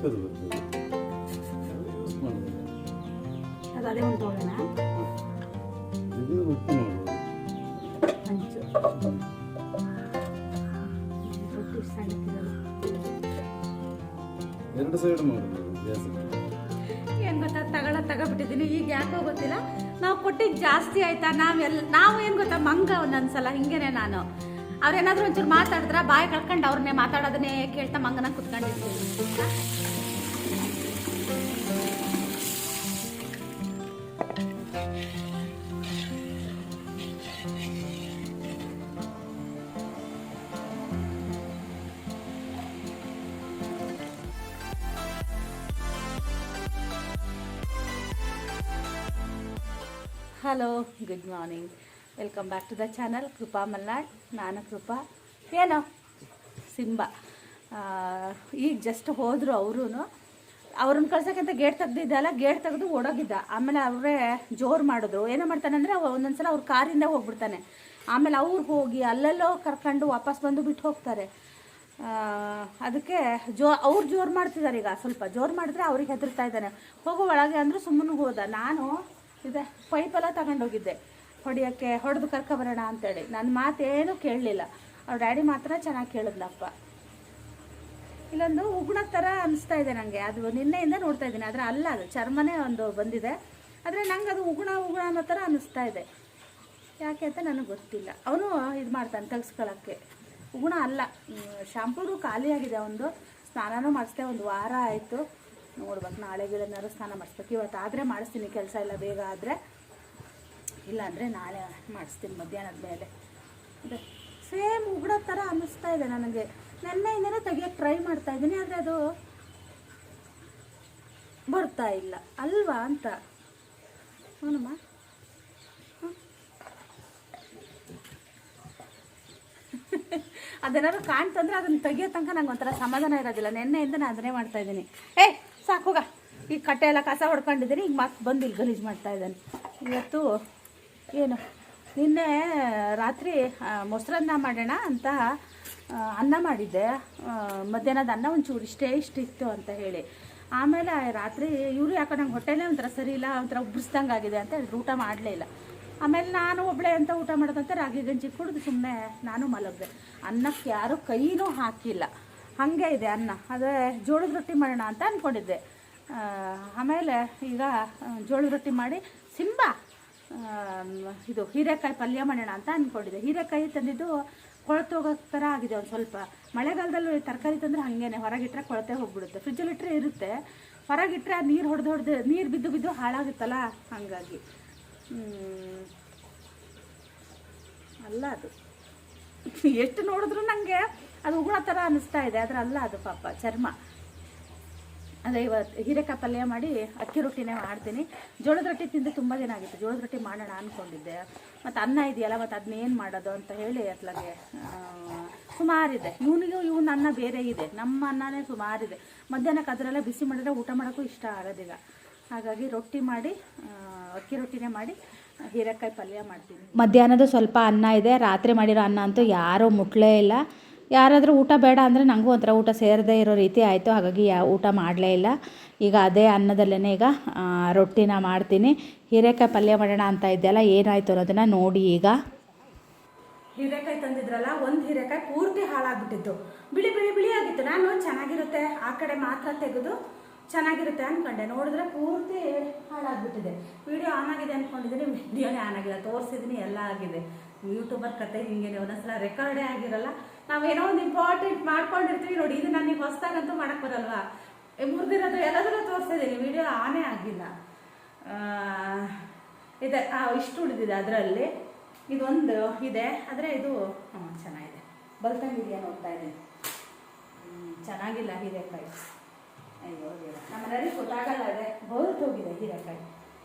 ಚಿಕ್ಕದು ಬರ್ತದೆ ಯೂಸ್ ಮಾಡೋದು ಅದು ಅದೇ ಒಂದು ತಗೊಳ್ಳೋಣ. ಇದು ಉಪ್ಪು ಮಾಡ್ಬೋದು ಹಂಚು ರೊಟ್ಟಿ ಸಣ್ಣಕ್ಕಿರಲ್ಲ. ಎರಡು ಸೈಡ್ ಮಾಡೋದು ಗ್ಯಾಸ್. ಏನು ಗೊತ್ತಾ, ತಗೊಬಿಟ್ಟಿದ್ದೀನಿ. ಈಗ ಯಾಕೋ ಗೊತ್ತಿಲ್ಲ, ನಾವು ಕೊಟ್ಟಿದ್ದು ಜಾಸ್ತಿ ಆಯ್ತಾ. ನಾವು ಏನು ಗೊತ್ತಾ, ಮಂಗ ಒಂದೊಂದ್ಸಲ ಹಿಂಗೇನೆ. ನಾನು ಅವ್ರೇನಾದ್ರೂ ಒಂಚೂರು ಮಾತಾಡಿದ್ರ ಬಾಯಿ ಕಳ್ಕೊಂಡು ಅವ್ರನ್ನೇ ಮಾತಾಡೋದನ್ನೇ ಕೇಳ್ತಾ ಮಂಗನ ಕುತ್ಕೊಂಡಿರ್ತೀನಿ. Hello, good morning, welcome back to the channel Krupa Malnad. ನಾನು ಕೃಪಾ. ಏನೋ ಸಿಂಬಾ ಈಗ ಜಸ್ಟ್ ಹೋದರು. ಅವ್ರನ್ನ ಕಳ್ಸೋಕ್ಕಂತ ಗೇಟ್ ತೆಗ್ದಿದ್ದಲ್ಲ, ಗೇಟ್ ತೆಗೆದು ಓಡೋಗಿದ್ದ. ಆಮೇಲೆ ಅವರೇ ಜೋರು ಮಾಡಿದ್ರು. ಏನೋ ಮಾಡ್ತಾನೆ ಅಂದರೆ ಒಂದೊಂದ್ಸಲ ಅವ್ರ ಕಾರಿಂದ ಹೋಗ್ಬಿಡ್ತಾನೆ. ಆಮೇಲೆ ಅವ್ರು ಹೋಗಿ ಅಲ್ಲೆಲ್ಲೋ ಕರ್ಕೊಂಡು ವಾಪಸ್ ಬಂದು ಬಿಟ್ಟು ಹೋಗ್ತಾರೆ. ಅದಕ್ಕೆ ಅವ್ರು ಜೋರು ಮಾಡ್ತಿದ್ದಾರೆ. ಈಗ ಸ್ವಲ್ಪ ಜೋರು ಮಾಡಿದ್ರೆ ಅವ್ರಿಗೆ ಹೆದರ್ತಾ ಇದ್ದಾನೆ. ಹೋಗೋ ಒಳಗೆ ಅಂದರೆ ಸುಮ್ಮನೆ ಹೋದ. ನಾನು ಇದೆ ಪೈಪೆಲ್ಲ ತಗೊಂಡೋಗಿದ್ದೆ ಹೊಡೆಯೋಕ್ಕೆ, ಹೊಡೆದು ಕರ್ಕೊಬರೋಣ ಅಂತೇಳಿ. ನನ್ನ ಮಾತೇನೂ ಕೇಳಲಿಲ್ಲ. ಅವ್ರ ಡ್ಯಾಡಿ ಮಾತ್ರ ಚೆನ್ನಾಗಿ ಕೇಳಿದ್ನಪ್ಪ. ಇಲ್ಲೊಂದು ಉಗುಣ ಥರ ಅನಿಸ್ತಾ ಇದೆ ನನಗೆ. ಅದು ನಿನ್ನೆಯಿಂದ ನೋಡ್ತಾ ಇದ್ದೀನಿ. ಆದರೆ ಅಲ್ಲ, ಅದು ಚರ್ಮನೇ ಒಂದು ಬಂದಿದೆ. ಆದರೆ ನಂಗೆ ಅದು ಉಗುಣ ಅನ್ನೋ ಥರ ಅನ್ನಿಸ್ತಾ ಇದೆ. ಯಾಕೆ ಅಂತ ನನಗೆ ಗೊತ್ತಿಲ್ಲ. ಅವನು ಇದು ಮಾಡ್ತಾನೆ ತೆಗೆಸ್ಕೊಳ್ಳೋಕ್ಕೆ. ಉಗುಣ ಅಲ್ಲ, ಶಾಂಪೂನು ಖಾಲಿಯಾಗಿದೆ. ಒಂದು ಸ್ನಾನನೂ ಮಾಡಿಸ್ದೆ, ಒಂದು ವಾರ ಆಯಿತು. ನೋಡ್ಬೇಕು, ನಾಳೆಗಿಳೇನಾದ್ರು ಸ್ನಾನ ಮಾಡಿಸ್ಬೇಕು. ಇವತ್ತು ಆದರೆ ಮಾಡಿಸ್ತೀನಿ, ಕೆಲಸ ಎಲ್ಲ ಬೇಗ ಆದರೆ. ಇಲ್ಲಾಂದರೆ ನಾಳೆ ಮಾಡಿಸ್ತೀನಿ ಮಧ್ಯಾಹ್ನದ ಮೇಲೆ. ಅದೇ ಸೇಮ್ ಉಗುಳೋ ಥರ ಅನ್ನಿಸ್ತಾ ಇದೆ ನನಗೆ. ನೆನ್ನೆಯಿಂದನೇ ತೆಗಿಯೋಕ್ಕೆ ಟ್ರೈ ಮಾಡ್ತಾ ಇದ್ದೀನಿ, ಆದರೆ ಅದು ಬರ್ತಾ ಇಲ್ಲ ಅಲ್ವಾ ಅಂತ. ಹ್ಞೂನಮ್ಮ, ಅದೇನಾದ್ರು ಕಾಣ್ತಂದ್ರೆ ಅದನ್ನು ತೆಗಿಯೋ ತನಕ ನಂಗೆ ಒಂಥರ ಸಮಾಧಾನ ಇರೋದಿಲ್ಲ. ನೆನ್ನೆಯಿಂದ ನಾನು ಅದನ್ನೇ ಮಾಡ್ತಾಯಿದ್ದೀನಿ. ಸಾಕೋಗ, ಈಗ ಕಟ್ಟೆ ಎಲ್ಲ ಕಸ ಹೊಡ್ಕೊಂಡಿದ್ದೀನಿ. ಈಗ ಮತ್ತೆ ಬಂದು ಇಲ್ಲಿ ಗಲೀಜು ಮಾಡ್ತಾಯಿದ್ದಾನೆ. ಇವತ್ತು ಏನು, ನಿನ್ನೆ ರಾತ್ರಿ ಮೊಸರನ್ನ ಮಾಡೋಣ ಅಂತ ಅನ್ನ ಮಾಡಿದ್ದೆ. ಮಧ್ಯಾಹ್ನದ ಅನ್ನ ಒಂಚೂರು ಇಷ್ಟಿತ್ತು ಅಂತ ಹೇಳಿ. ಆಮೇಲೆ ರಾತ್ರಿ ಇವರು ಯಾಕೋ ನಂಗೆ ಹೊಟ್ಟೆನೇ ಒಂಥರ ಸರಿ ಇಲ್ಲ, ಒಂಥರ ಉಬ್ಬಿಸ್ದಂಗೆ ಆಗಿದೆ ಅಂತ ಹೇಳಿ ಊಟ ಮಾಡಲೇ ಇಲ್ಲ. ಆಮೇಲೆ ನಾನು ಒಬ್ಬಳೆ ಅಂತ ಊಟ ಮಾಡೋದಂತೆ ರಾಗಿ ಗಂಜಿ ಕುಡಿದು ಸುಮ್ಮನೆ ನಾನು ಮಲಗಿದೆ. ಅನ್ನಕ್ಕೆ ಯಾರೂ ಕೈನೂ ಹಾಕಿಲ್ಲ, ಹಾಗೆ ಇದೆ ಅನ್ನ. ಅದೇ ಜೋಳದ ರೊಟ್ಟಿ ಮಾಡೋಣ ಅಂತ ಅಂದ್ಕೊಂಡಿದ್ದೆ. ಆಮೇಲೆ ಈಗ ಜೋಳದ ರೊಟ್ಟಿ ಮಾಡಿ ಸಿಂಬಾ ಇದು ಹೀರೆಕಾಯಿ ಪಲ್ಯ ಮಾಡೋಣ ಅಂತ ಅಂದ್ಕೊಂಡಿದ್ದೆ. ಹೀರೆಕಾಯಿ ತಂದಿದ್ದು ಕೊಳತೋಗೋ ಥರ ಆಗಿದೆ ಒಂದು ಸ್ವಲ್ಪ. ಮಳೆಗಾಲದಲ್ಲೂ ತರಕಾರಿ ತಂದರೆ ಹಾಗೇನೆ, ಹೊರಗಿಟ್ರೆ ಕೊಳತೆ ಹೋಗ್ಬಿಡುತ್ತೆ. ಫ್ರಿಜ್ಜಲ್ಲಿಟ್ಟರೆ ಇರುತ್ತೆ, ಹೊರಗಿಟ್ರೆ ಆ ನೀರು ಹೊಡೆದು ನೀರು ಬಿದ್ದು ಹಾಳಾಗುತ್ತಲ್ಲ, ಹಾಗಾಗಿ ಅಲ್ಲ ಅದು. ಎಷ್ಟು ನೋಡಿದ್ರು ನನಗೆ ಅದು ಉಗುಳ ಥರ ಅನ್ನಿಸ್ತಾ ಇದೆ, ಆದರೆ ಅಲ್ಲ ಅದು ಪಾಪ ಚರ್ಮ. ಅದೇ ಇವತ್ತು ಹೀರೆಕಾಯಿ ಪಲ್ಯ ಮಾಡಿ ಅಕ್ಕಿ ರೊಟ್ಟಿನೇ ಮಾಡ್ತೀನಿ. ಜೋಳದ ರೊಟ್ಟಿ ತಿಂದು ತುಂಬ ದಿನ ಆಗಿತ್ತು. ಜೋಳದ ರೊಟ್ಟಿ ಮಾಡೋಣ ಅಂದ್ಕೊಂಡಿದ್ದೆ. ಮತ್ತು ಅನ್ನ ಇದೆಯಲ್ಲ, ಮತ್ತು ಅದನ್ನೇನು ಮಾಡೋದು ಅಂತ ಹೇಳಿ ಅತ್ಲಾಗೆ ಸುಮಾರಿದೆ. ಇವನ ಅನ್ನ ಬೇರೆ ಇದೆ, ನಮ್ಮ ಅನ್ನನೇ ಸುಮಾರಿದೆ. ಮಧ್ಯಾಹ್ನಕ್ಕೆ ಅದರೆಲ್ಲ ಬಿಸಿ ಮಾಡಿದ್ರೆ ಊಟ ಮಾಡೋಕ್ಕೂ ಇಷ್ಟ ಆಗೋದಿಲ್ಲ. ಹಾಗಾಗಿ ರೊಟ್ಟಿ ಮಾಡಿ, ಅಕ್ಕಿ ರೊಟ್ಟಿನೇ ಮಾಡಿ ಹೀರೆಕಾಯಿ ಪಲ್ಯ ಮಾಡ್ತೀನಿ. ಮಧ್ಯಾಹ್ನದ ಸ್ವಲ್ಪ ಅನ್ನ ಇದೆ. ರಾತ್ರಿ ಮಾಡಿರೋ ಅನ್ನ ಅಂತೂ ಯಾರೂ ಮುಟ್ಲೇ ಇಲ್ಲ. ಯಾರಾದರೂ ಊಟ ಬೇಡ ಅಂದರೆ ನನಗೂ ಒಂಥರ ಊಟ ಸೇರದೇ ಇರೋ ರೀತಿ ಆಯಿತು. ಹಾಗಾಗಿ ಊಟ ಮಾಡಲೇ ಇಲ್ಲ. ಈಗ ಅದೇ ಅನ್ನದಲ್ಲೇ ಈಗ ರೊಟ್ಟಿನ ಮಾಡ್ತೀನಿ. ಹೀರೆಕಾಯಿ ಪಲ್ಯ ಮಾಡೋಣ ಅಂತ ಇದ್ದೆಲ್ಲ, ಏನಾಯಿತು ಅನ್ನೋದನ್ನು ನೋಡಿ. ಈಗ ಹೀರೆಕಾಯಿ ತಂದಿದ್ರಲ್ಲ, ಒಂದು ಹೀರೆಕಾಯಿ ಪೂರ್ತಿ ಹಾಳಾಗ್ಬಿಟ್ಟಿತ್ತು. ಬಿಳಿ ಆಗಿತ್ತು. ನಾನು ಚೆನ್ನಾಗಿರುತ್ತೆ ಆ ಕಡೆ ಮಾತ್ರ ತೆಗೆದು ಚೆನ್ನಾಗಿರುತ್ತೆ ಅಂದ್ಕೊಂಡೆ. ನೋಡಿದ್ರೆ ಪೂರ್ತಿ ಹಾಳಾಗ್ಬಿಟ್ಟಿದೆ. ವಿಡಿಯೋ ಆನ್ ಆಗಿದೆ ಅಂದ್ಕೊಂಡಿದ್ದೀನಿ, ವಿಡಿಯೋನೇ ಆನ್ ಆಗಿಲ್ಲ. ತೋರಿಸಿದ್ದೀನಿ, ಎಲ್ಲ ಆಗಿದೆ. ಯೂಟ್ಯೂಬರ್ ಕತೆ ಹಿಂಗೇನೆ, ಒಂದೊಂದ್ಸಲ ರೆಕಾರ್ಡೇ ಆಗಿರಲ್ಲ. ನಾವೇನೋ ಒಂದು ಇಂಪಾರ್ಟೆಂಟ್ ಮಾಡ್ಕೊಂಡಿರ್ತೀವಿ ನೋಡಿ. ಇದು ನನಗೆ ಹೊಸದಾಗಂತೂ ಮಾಡೋಕ್ಕೆ ಬರಲ್ವಾ. ಮುರಿದಿರೋದು ಎಲ್ಲದನ್ನೂ ತೋರಿಸಿದ್ದೀನಿ, ವಿಡಿಯೋ ಆನೇ ಆಗಿಲ್ಲ. ಇದೆ ಇಷ್ಟು ಉಳಿದಿದೆ. ಅದರಲ್ಲಿ ಇದೊಂದು ಇದೆ, ಆದರೆ ಇದು ಚೆನ್ನಾಗಿದೆ. ಬಲ್ತಂಗಿದೆಯಾ ನೋಡ್ತಾ ಇದ್ದೀನಿ. ಚೆನ್ನಾಗಿಲ್ಲ ಹೀರೆಕಾಯಿ. ಅಯ್ಯೋ ದೇವ, ನಮ್ಮ ಮನೇಲಿ ಗೊತ್ತಾಗಲ್ಲ. ಅದೇ ಬಲ್ತು ಹೋಗಿದೆ ಹೀರೆಕಾಯಿ.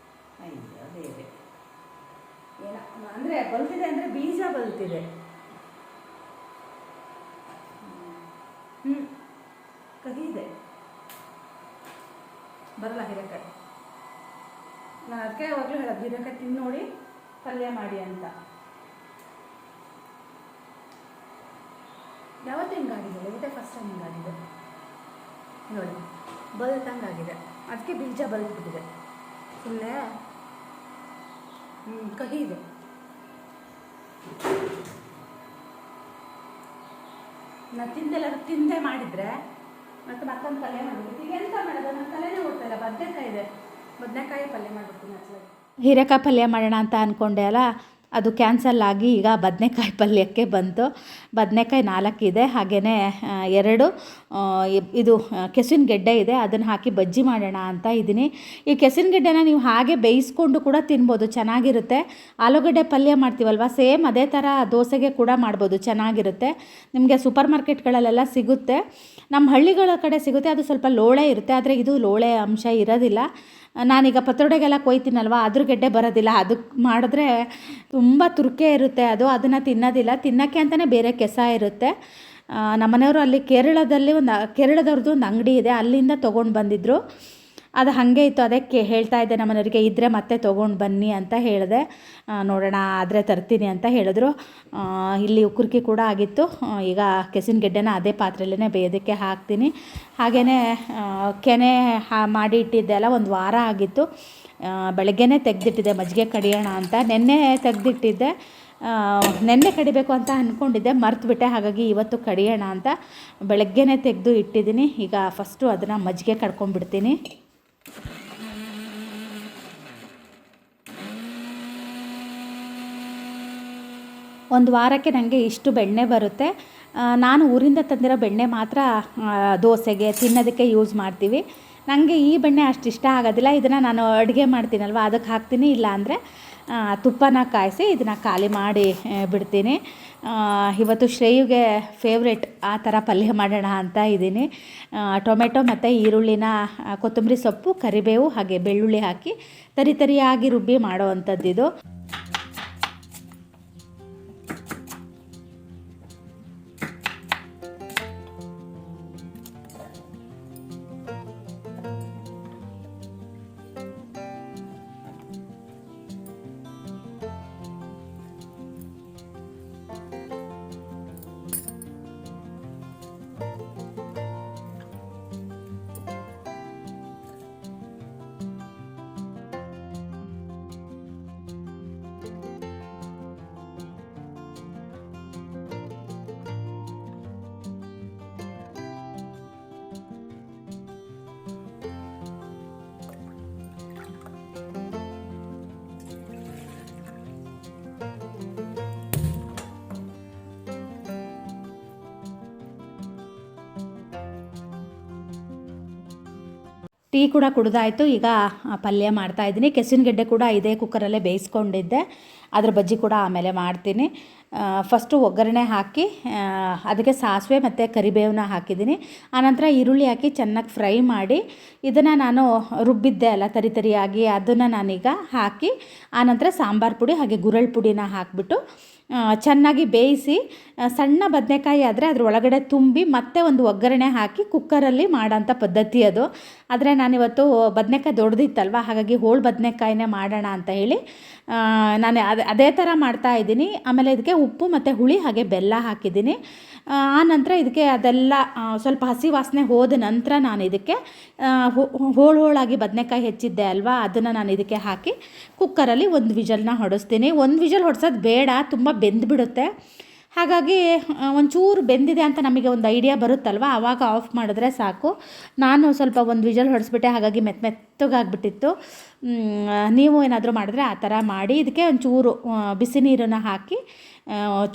ಅಯ್ಯೋ ದೇವೆ, ಏನ ಅಂದರೆ ಬಲ್ತಿದೆ ಅಂದರೆ ಬೀಜ ಬಲ್ತಿದೆ. ಕಹಿ ಇದೆ, ಬರಲ್ಲ ಹೀರೆಕಾಯಿ. ನಾನು ಅದಕ್ಕೆ ಯಾವಾಗಲೂ ಹೇಳೋದು, ಹೀರೆಕಾಯಿ ತಿಂದು ನೋಡಿ ಪಲ್ಯ ಮಾಡಿ ಅಂತ. ಯಾವತ್ತೂ ಹಿಂಗಾಗಿದೆ, ಇವತ್ತೇ ಫಸ್ಟ್ ಟೈಮ್ ಹಿಂಗಾಗಿದೆ ನೋಡಿ. ಬಲ್ತಂಗಾಗಿದೆ, ಅದಕ್ಕೆ ಬೀಜ ಬಲ್ಬಿಟ್ಟಿದೆ. ಸುಮ್ಮನೆ ಕಹಿ ಇದೆ. ನಾನು ತಿಂದೆ ಮಾಡಿದರೆ ಮತ್ತು ಮತ್ತೊಂದು ಪಲ್ಯ ಮಾಡಿಬಿಟ್ಟು ಈಗ ಎಂತ ಮಾಡೋದು, ನನ್ನ ತಲೆನೇ ಓಡ್ತಾಯಿಲ್ಲ. ಬದನೆಕಾಯಿ ಪಲ್ಯ ಮಾಡಿಬಿಡ್ತೀನಿ. ಹೀರೆಕಾಯಿ ಪಲ್ಯ ಮಾಡೋಣ ಅಂತ ಅಂದ್ಕೊಂಡೆ ಅಲ್ಲ, ಅದು ಕ್ಯಾನ್ಸಲ್ ಆಗಿ ಈಗ ಬದನೆಕಾಯಿ ಪಲ್ಯಕ್ಕೆ ಬಂತು. ಬದನೆಕಾಯಿ 4 ಇದೆ, ಹಾಗೆಯೇ 2 ಇದು ಕೆಸುವಿನ ಗೆಡ್ಡೆ ಇದೆ, ಅದನ್ನು ಹಾಕಿ ಬಜ್ಜಿ ಮಾಡೋಣ ಅಂತ ಇದ್ದೀನಿ. ಈ ಕೆಸುವಿನ ಗೆಡ್ಡೆನ ನೀವು ಹಾಗೆ ಬೇಯಿಸ್ಕೊಂಡು ಕೂಡ ತಿನ್ಬೋದು, ಚೆನ್ನಾಗಿರುತ್ತೆ. ಆಲೂಗಡ್ಡೆ ಪಲ್ಯ ಮಾಡ್ತೀವಲ್ವ, ಸೇಮ್ ಅದೇ ಥರ ದೋಸೆಗೆ ಕೂಡ ಮಾಡ್ಬೋದು, ಚೆನ್ನಾಗಿರುತ್ತೆ. ನಿಮಗೆ ಸೂಪರ್ ಮಾರ್ಕೆಟ್ಗಳಲ್ಲೆಲ್ಲ ಸಿಗುತ್ತೆ. ನಮ್ಮ ಹಳ್ಳಿಗಳ ಕಡೆ ಸಿಗುತ್ತೆ, ಅದು ಸ್ವಲ್ಪ ಲೋಳೆ ಇರುತ್ತೆ, ಆದರೆ ಇದು ಲೋಳೆ ಅಂಶ ಇರೋದಿಲ್ಲ. ನಾನೀಗ ಪತ್ರೊಡೆಗೆಲ್ಲ ಕೊಯ್ತೀನಲ್ವ, ಅದ್ರ ಗೆಡ್ಡೆ ಬರೋದಿಲ್ಲ. ಅದಕ್ಕೆ ಮಾಡಿದ್ರೆ ತುಂಬ ತುರ್ಕೆ ಇರುತ್ತೆ, ಅದನ್ನು ತಿನ್ನೋದಿಲ್ಲ. ತಿನ್ನೋಕ್ಕೆ ಅಂತಲೇ ಬೇರೆ ಕೆಸ ಇರುತ್ತೆ. ನಮ್ಮನೆಯವರು ಅಲ್ಲಿ ಕೇರಳದವ್ರದ್ದು ಒಂದು ಅಂಗಡಿ ಇದೆ, ಅಲ್ಲಿಂದ ತೊಗೊಂಡು ಬಂದಿದ್ದರು. ಅದು ಹಾಗೆ ಇತ್ತು, ಅದಕ್ಕೆ ಹೇಳ್ತಾ ಇದ್ದೆ ನಮ್ಮನೆಯವರಿಗೆ, ಇದ್ದರೆ ಮತ್ತೆ ತೊಗೊಂಡು ಬನ್ನಿ ಅಂತ ಹೇಳಿದೆ. ನೋಡೋಣ ಆದರೆ ತರ್ತೀನಿ ಅಂತ ಹೇಳಿದ್ರು. ಇಲ್ಲಿ ಉಕ್ಕುರ್ಕಿ ಕೂಡ ಆಗಿತ್ತು. ಈಗ ಕೆಸಿನ ಗೆಡ್ಡೆನ ಅದೇ ಪಾತ್ರೆಯಲ್ಲೇ ಬೇಯೋದಕ್ಕೆ ಹಾಕ್ತೀನಿ. ಹಾಗೆಯೇ ಕೆನೆ ಮಾಡಿ ಇಟ್ಟಿದ್ದೆ ಅಲ್ಲ, 1 ವಾರ ಆಗಿತ್ತು. ಬೆಳಗ್ಗೆನೇ ತೆಗೆದಿಟ್ಟಿದ್ದೆ ಮಜ್ಜಿಗೆ ಕಡಿಯೋಣ ಅಂತ. ನೆನ್ನೆ ತೆಗೆದಿಟ್ಟಿದ್ದೆ, ನೆನ್ನೆ ಕಡಿಬೇಕು ಅಂತ ಅಂದ್ಕೊಂಡಿದ್ದೆ, ಮರ್ತುಬಿಟ್ಟೆ. ಹಾಗಾಗಿ ಇವತ್ತು ಕಡಿಯೋಣ ಅಂತ ಬೆಳಗ್ಗೆನೇ ತೆಗೆದು ಇಟ್ಟಿದ್ದೀನಿ. ಈಗ ಫಸ್ಟು ಅದನ್ನು ಮಜ್ಜಿಗೆ ಕಡ್ಕೊಂಡ್ಬಿಡ್ತೀನಿ. ಒಂದು ವಾರಕ್ಕೆ ನನಗೆ ಇಷ್ಟು ಬೆಣ್ಣೆ ಬರುತ್ತೆ. ನಾನು ಊರಿಂದ ತಂದಿರೋ ಬೆಣ್ಣೆ ಮಾತ್ರ ದೋಸೆಗೆ ತಿನ್ನೋದಕ್ಕೆ ಯೂಸ್ ಮಾಡ್ತೀವಿ. ನನಗೆ ಈ ಬೆಣ್ಣೆ ಅಷ್ಟು ಇಷ್ಟ ಆಗೋದಿಲ್ಲ. ಇದನ್ನು ನಾನು ಅಡುಗೆ ಮಾಡ್ತೀನಲ್ವ, ಅದಕ್ಕೆ ಹಾಕ್ತೀನಿ. ಇಲ್ಲ ಅಂದರೆ ತುಪ್ಪನ ಕಾಯಿಸಿ ಇದನ್ನು ಖಾಲಿ ಮಾಡಿ ಬಿಡ್ತೀನಿ. ಇವತ್ತು ಶ್ರೇಯುಗೆ ಫೇವ್ರೆಟ್ ಆ ಥರ ಪಲ್ಯ ಮಾಡೋಣ ಅಂತ ಇದ್ದೀನಿ. ಟೊಮೆಟೊ ಮತ್ತು ಈರುಳ್ಳಿನ, ಕೊತ್ತಂಬರಿ ಸೊಪ್ಪು, ಕರಿಬೇವು ಹಾಗೆ ಬೆಳ್ಳುಳ್ಳಿ ಹಾಕಿ ತರಿಯಾಗಿ ರುಬ್ಬಿ ಮಾಡೋ ಅಂಥದ್ದಿದು. ಟೀ ಕೂಡ ಕುಡ್ದಾಯಿತು. ಈಗ ಪಲ್ಯ ಮಾಡ್ತಾಯಿದ್ದೀನಿ. ಕೆಸುವಿನ ಗೆಡ್ಡೆ ಕೂಡ ಇದೇ ಕುಕ್ಕರಲ್ಲೇ ಬೇಯಿಸ್ಕೊಂಡಿದ್ದೆ, ಅದ್ರ ಬಜ್ಜಿ ಕೂಡ ಆಮೇಲೆ ಮಾಡ್ತೀನಿ. ಫಸ್ಟು ಒಗ್ಗರಣೆ ಹಾಕಿ ಅದಕ್ಕೆ ಸಾಸಿವೆ ಮತ್ತು ಕರಿಬೇವನ್ನ ಹಾಕಿದ್ದೀನಿ. ಆನಂತರ ಈರುಳ್ಳಿ ಹಾಕಿ ಚೆನ್ನಾಗಿ ಫ್ರೈ ಮಾಡಿ ಇದನ್ನು ನಾನು ರುಬ್ಬಿದ್ದೆ ಅಲ್ಲ ತರಿಯಾಗಿ, ಅದನ್ನು ನಾನೀಗ ಹಾಕಿ ಆನಂತರ ಸಾಂಬಾರು ಪುಡಿ ಹಾಗೆ ಗುರಳ್ ಪುಡಿನ ಹಾಕಿಬಿಟ್ಟು ಚೆನ್ನಾಗಿ ಬೇಯಿಸಿ, ಸಣ್ಣ ಬದನೆಕಾಯಿ ಆದರೆ ಅದ್ರ ಒಳಗಡೆ ತುಂಬಿ ಮತ್ತೆ ಒಂದು ಒಗ್ಗರಣೆ ಹಾಕಿ ಕುಕ್ಕರಲ್ಲಿ ಮಾಡೋಂಥ ಪದ್ಧತಿ ಅದು. ಆದರೆ ನಾನಿವತ್ತು ಬದನೆಕಾಯಿ ದೊಡ್ಡದಿತ್ತಲ್ವ, ಹಾಗಾಗಿ ಹೋಳು ಬದನೆಕಾಯಿನೇ ಮಾಡೋಣ ಅಂತ ಹೇಳಿ ನಾನು ಅದೇ ಥರ ಮಾಡ್ತಾಯಿದ್ದೀನಿ. ಆಮೇಲೆ ಇದಕ್ಕೆ ಉಪ್ಪು ಮತ್ತು ಹುಳಿ ಹಾಗೆ ಬೆಲ್ಲ ಹಾಕಿದ್ದೀನಿ. ಆನಂತರ ಇದಕ್ಕೆ ಅದೆಲ್ಲ ಸ್ವಲ್ಪ ಹಸಿ ವಾಸನೆ ಹೋದ ನಂತರ ನಾನು ಇದಕ್ಕೆ ಹೋಳಾಗಿ ಬದನೆಕಾಯಿ ಹೆಚ್ಚಿದ್ದೆ ಅಲ್ವಾ, ಅದನ್ನು ನಾನು ಇದಕ್ಕೆ ಹಾಕಿ ಕುಕ್ಕರಲ್ಲಿ 1 ವಿಜಲ್ನ ಹೊಡಿಸ್ತೀನಿ. 1 ವಿಜಲ್ ಹೊಡ್ಸೋದು ಬೇಡ, ತುಂಬ ಬೆಂದುಬಿಡುತ್ತೆ. ಹಾಗಾಗಿ ಒಂಚೂರು ಬೆಂದಿದೆ ಅಂತ ನಮಗೆ ಒಂದು ಐಡಿಯಾ ಬರುತ್ತಲ್ವ, ಆವಾಗ ಆಫ್ ಮಾಡಿದ್ರೆ ಸಾಕು. ನಾನು ಸ್ವಲ್ಪ 1 ವಿಜಲ್ ಹೊಡೆಸ್ಬಿಟ್ಟೆ, ಹಾಗಾಗಿ ಮೆತ್ತಗಾಗ್ಬಿಟ್ಟಿತ್ತು. ನೀವು ಏನಾದರೂ ಮಾಡಿದ್ರೆ ಆ ಥರ ಮಾಡಿ. ಇದಕ್ಕೆ ಒಂಚೂರು ಬಿಸಿ ನೀರನ್ನು ಹಾಕಿ